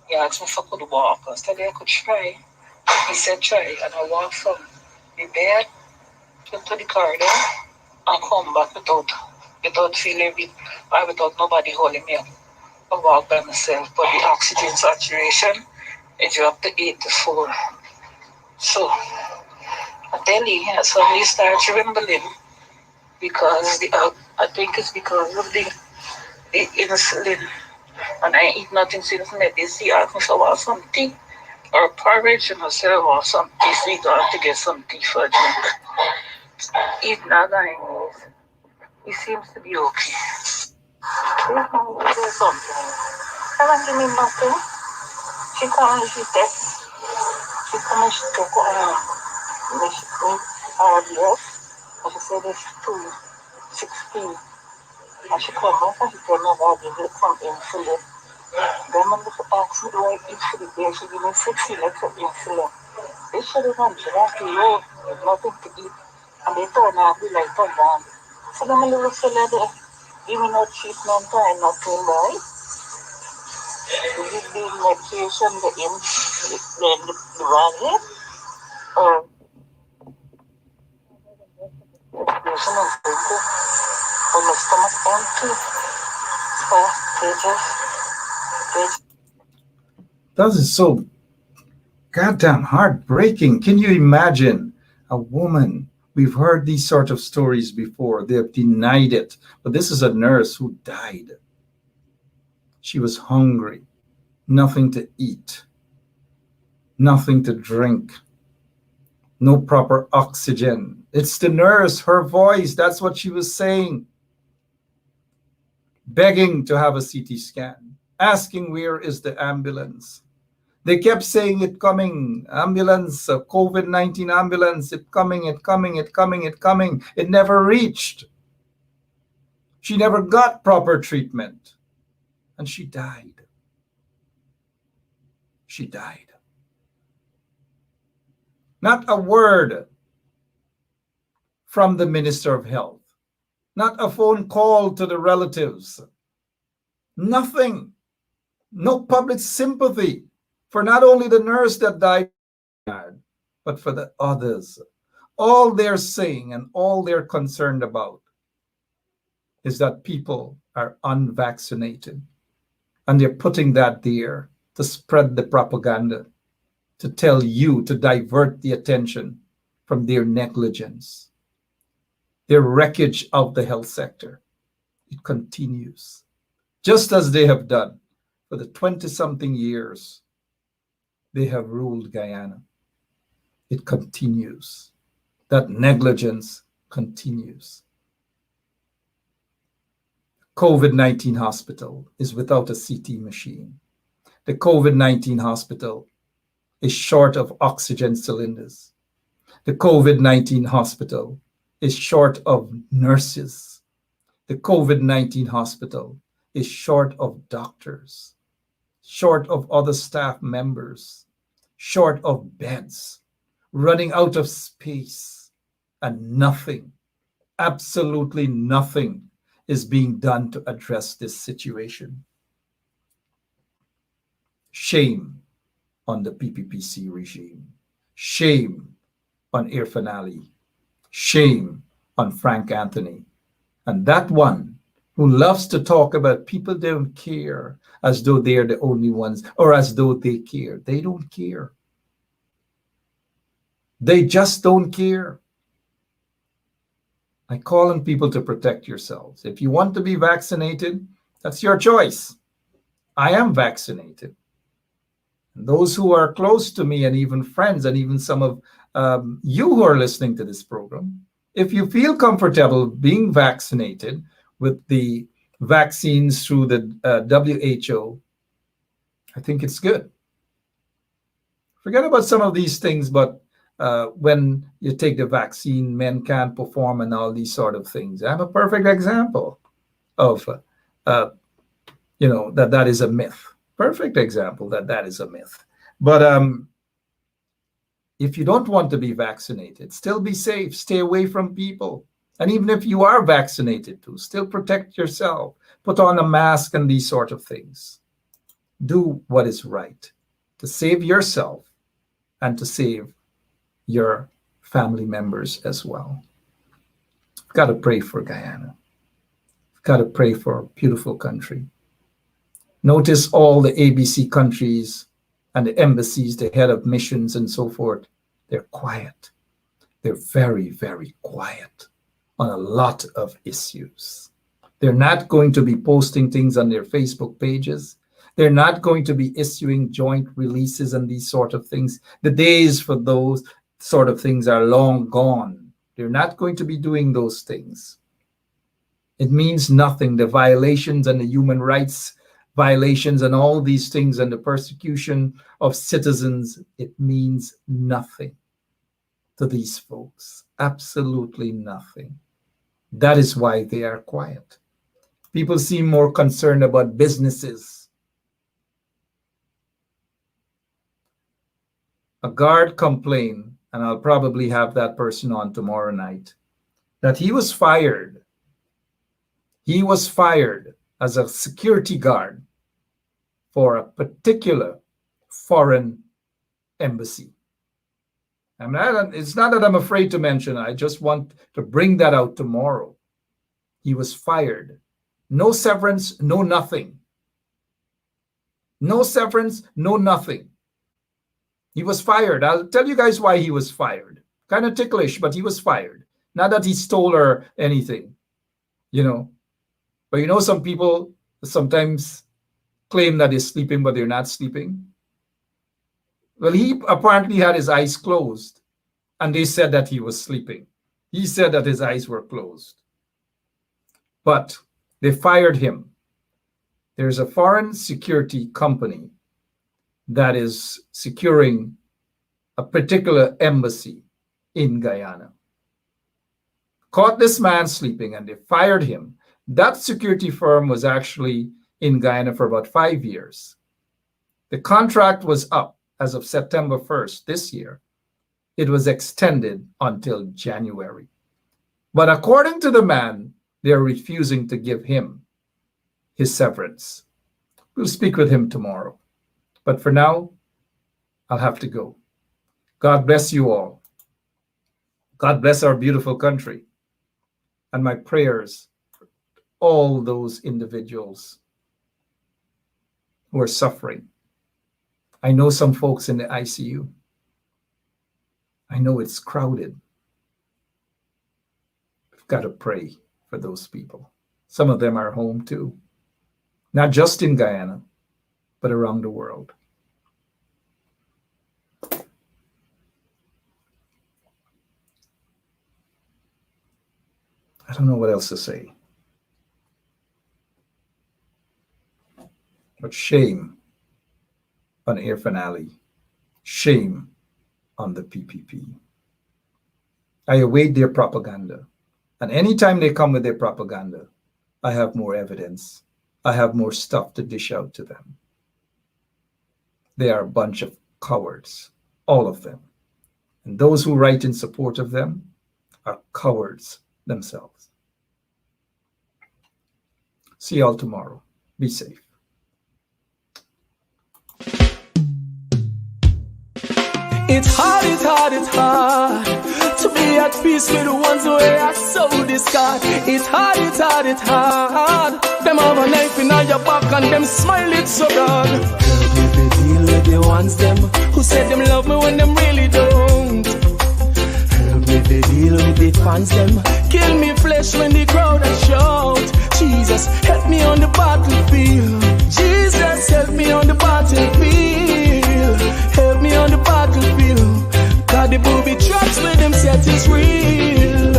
He asked me if I could walk. I said I could try. He said try, and I walked from the bed to the corridor and come back without feeling it, or without nobody holding me up. I walked by myself, but the oxygen saturation, it dropped to 84. So I tell you, I suddenly start trembling because I think it's because of the insulin. And I eat nothing since medicine. He asked me if I want some tea or porridge, and I said I want some tea, so he got to get some tea for a drink. He's not going to. He seems to be okay. There's something. I don't give me nothing. She come and she text. She come and she took RDS, and she said it's 216. And she come back and she told me about the some insulin. Then when they asked me do I eat for the day, she gave me 60 legs of insulin. They should have gone to that low, there's nothing to eat. And they turn off the light on down. So then my little fella there, give me no treatment or nothing, right? They give the medication, the value, or medication and food. But my stomach empty. So they just That is so goddamn heartbreaking. Can you imagine a woman? We've heard these sort of stories before. They have denied it. But this is a nurse who died. She was hungry, nothing to eat, nothing to drink, no proper oxygen. It's the nurse, her voice, that's what she was saying. Begging to have a CT scan, asking where is the ambulance. They kept saying it coming, ambulance, a COVID-19 ambulance, it coming, it coming, it coming, it coming. It never reached. She never got proper treatment. And she died. She died. Not a word from the Minister of Health. Not a phone call to the relatives. Nothing. No public sympathy for not only the nurse that died, but for the others. All they're saying and all they're concerned about is that people are unvaccinated. And they're putting that there to spread the propaganda, to tell you, to divert the attention from their negligence, their wreckage of the health sector. It continues. just as they have done for the 20-something years they have ruled Guyana. It continues. That negligence continues. COVID-19 hospital is without a CT machine. The COVID-19 hospital is short of oxygen cylinders. The COVID-19 hospital is short of nurses. The COVID-19 hospital is short of doctors, short of other staff members, short of beds, running out of space, and nothing, absolutely nothing is being done to address this situation. Shame on the PPPC regime. Shame on Irfan Ali. Shame on Frank Anthony. And that one who loves to talk about people don't care as though they're the only ones or as though they care. They don't care. They just don't care. I call on people to protect yourselves. If you want to be vaccinated, that's your choice. I am vaccinated. And those who are close to me and even friends and even some of you who are listening to this program, if you feel comfortable being vaccinated with the vaccines through the WHO, I think it's good. Forget about some of these things, but when you take the vaccine, men can't perform and all these sort of things. I'm a perfect example of, that is a myth. Perfect example that is a myth. But if you don't want to be vaccinated, still be safe. Stay away from people. And even if you are vaccinated too, still protect yourself. Put on a mask and these sort of things. Do what is right to save yourself and to save your family members as well. We've got to pray for Guyana. We've got to pray for a beautiful country. Notice all the ABC countries and the embassies, the head of missions and so forth, they're quiet. They're very, very quiet on a lot of issues. They're not going to be posting things on their Facebook pages. They're not going to be issuing joint releases and these sort of things. The days for those sort of things are long gone. They're not going to be doing those things. It means nothing. The violations and the human rights violations and all these things and the persecution of citizens, it means nothing to these folks. Absolutely nothing. That is why they are quiet. People seem more concerned about businesses. A guard complained, and I'll probably have that person on tomorrow night, that he was fired. He was fired as a security guard for a particular foreign embassy. It's not that I'm afraid to mention it. I just want to bring that out tomorrow. He was fired. No severance, no nothing. No severance, no nothing. He was fired. I'll tell you guys why he was fired. Kind of ticklish, but he was fired. Not that he stole or anything, But some people sometimes claim that they're sleeping, but they're not sleeping. Well, he apparently had his eyes closed, and they said that he was sleeping. He said that his eyes were closed. But they fired him. There's a foreign security company that is securing a particular embassy in Guyana. Caught this man sleeping, and they fired him. That security firm was actually in Guyana for about 5 years. The contract was up as of September 1st this year. It was extended until January. But according to the man, they're refusing to give him his severance. We'll speak with him tomorrow. But for now, I'll have to go. God bless you all. God bless our beautiful country. And my prayers for all those individuals who are suffering. I know some folks in the ICU. I know it's crowded. We've got to pray for those people. Some of them are home too. not just in Guyana, but around the world. I don't know what else to say. But shame on Air Finale. Shame on the PPP. I await their propaganda. And anytime they come with their propaganda, I have more evidence. I have more stuff to dish out to them. They are a bunch of cowards, all of them. And those who write in support of them are cowards themselves. See y'all tomorrow. Be safe. It's hard to be at peace with the ones who are so discard. It's hard. Them have a knife in your back and them smile it so broad. Help me to deal with the ones them who said them love me when them really don't. Help me to deal with the fans them kill me flesh when the crowd a shout. Jesus, help me on the battlefield. Jesus, help me on the battlefield. Help me on the battlefield. God, the booby traps with them set is real.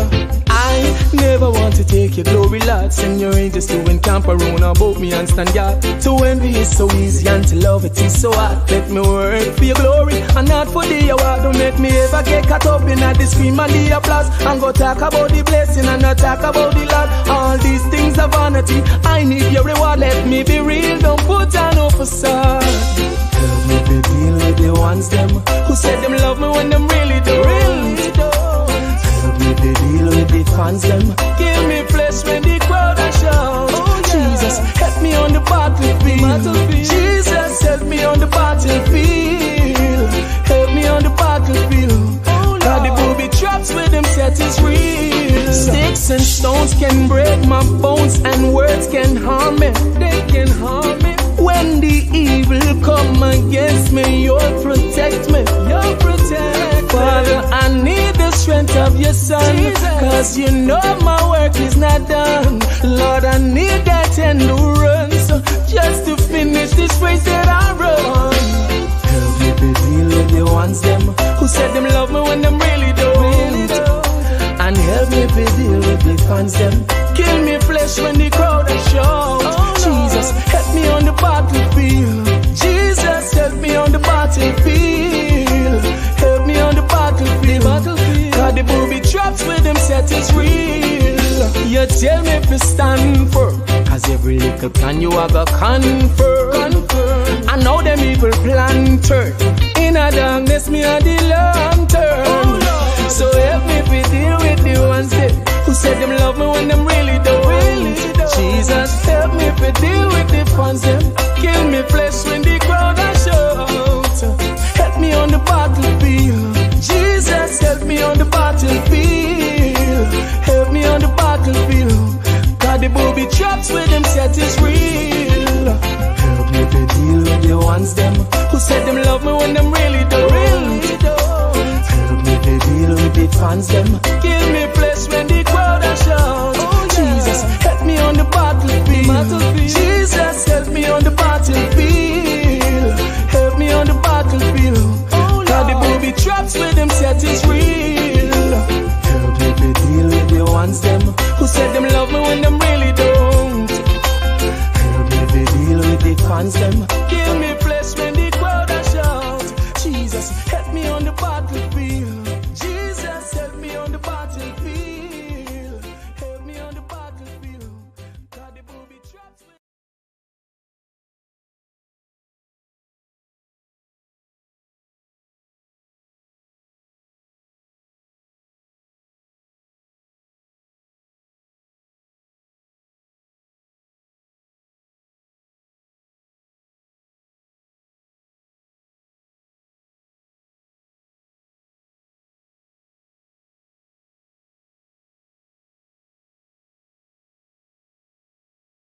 I never want to take your glory, Lord. Send your angels to encamp around about me and stand guard. To envy is so easy and to love it is so hard. Let me work for your glory and not for the award. Don't make me ever get caught up in the scream and the applause. And go talk about the blessing and not talk about the Lord. All these things are vanity. I need your reward. Let me be real. Don't put on no facade. Help me to deal with the ones them who said them love me when them really don't. Help me to deal with the fans them give me flesh when the crowd a shout. Jesus, help me on the battlefield. Jesus, help me on the battlefield. Help me on the battlefield. God, the booby traps with them set is real. Sticks and stones can break my bones and words can harm me. They can harm me. When the evil come against me, you'll protect me. You'll protect me. Father, I need the strength of your son. Jesus. Cause you know my work is not done. Lord, I need that endurance just to finish this race that I run. Help me to deal with the ones them who said them love me when them really don't. And help me to deal with the fans them kill me flesh when the crowd a shout. Jesus, help me on the battlefield. Jesus, help me on the battlefield. Help me on the battlefield. God, the booby traps with them set is real. You tell me if you stand firm, cause every little plan you have a confirm. I know them evil plan turn. In a darkness, me a the lantern. So help me to deal with the ones that who said them love me when them really don't. Jesus, help me to deal with the fans them kill me flesh when the crowd a shout. Help me on the battlefield. Jesus, help me on the battlefield. Help me on the battlefield. God, the booby traps with them set is real. Help me to deal with the ones them who said them love me when them really don't. Help me to deal with the fans them kill me flesh when the crowd a shout. Jesus, help me on the battlefield. Jesus, help me on the battlefield. Help me on the battlefield. God, the booby traps with them set is real. Help me to deal with the ones them who said them love me when them really don't. Help me to deal with the fans them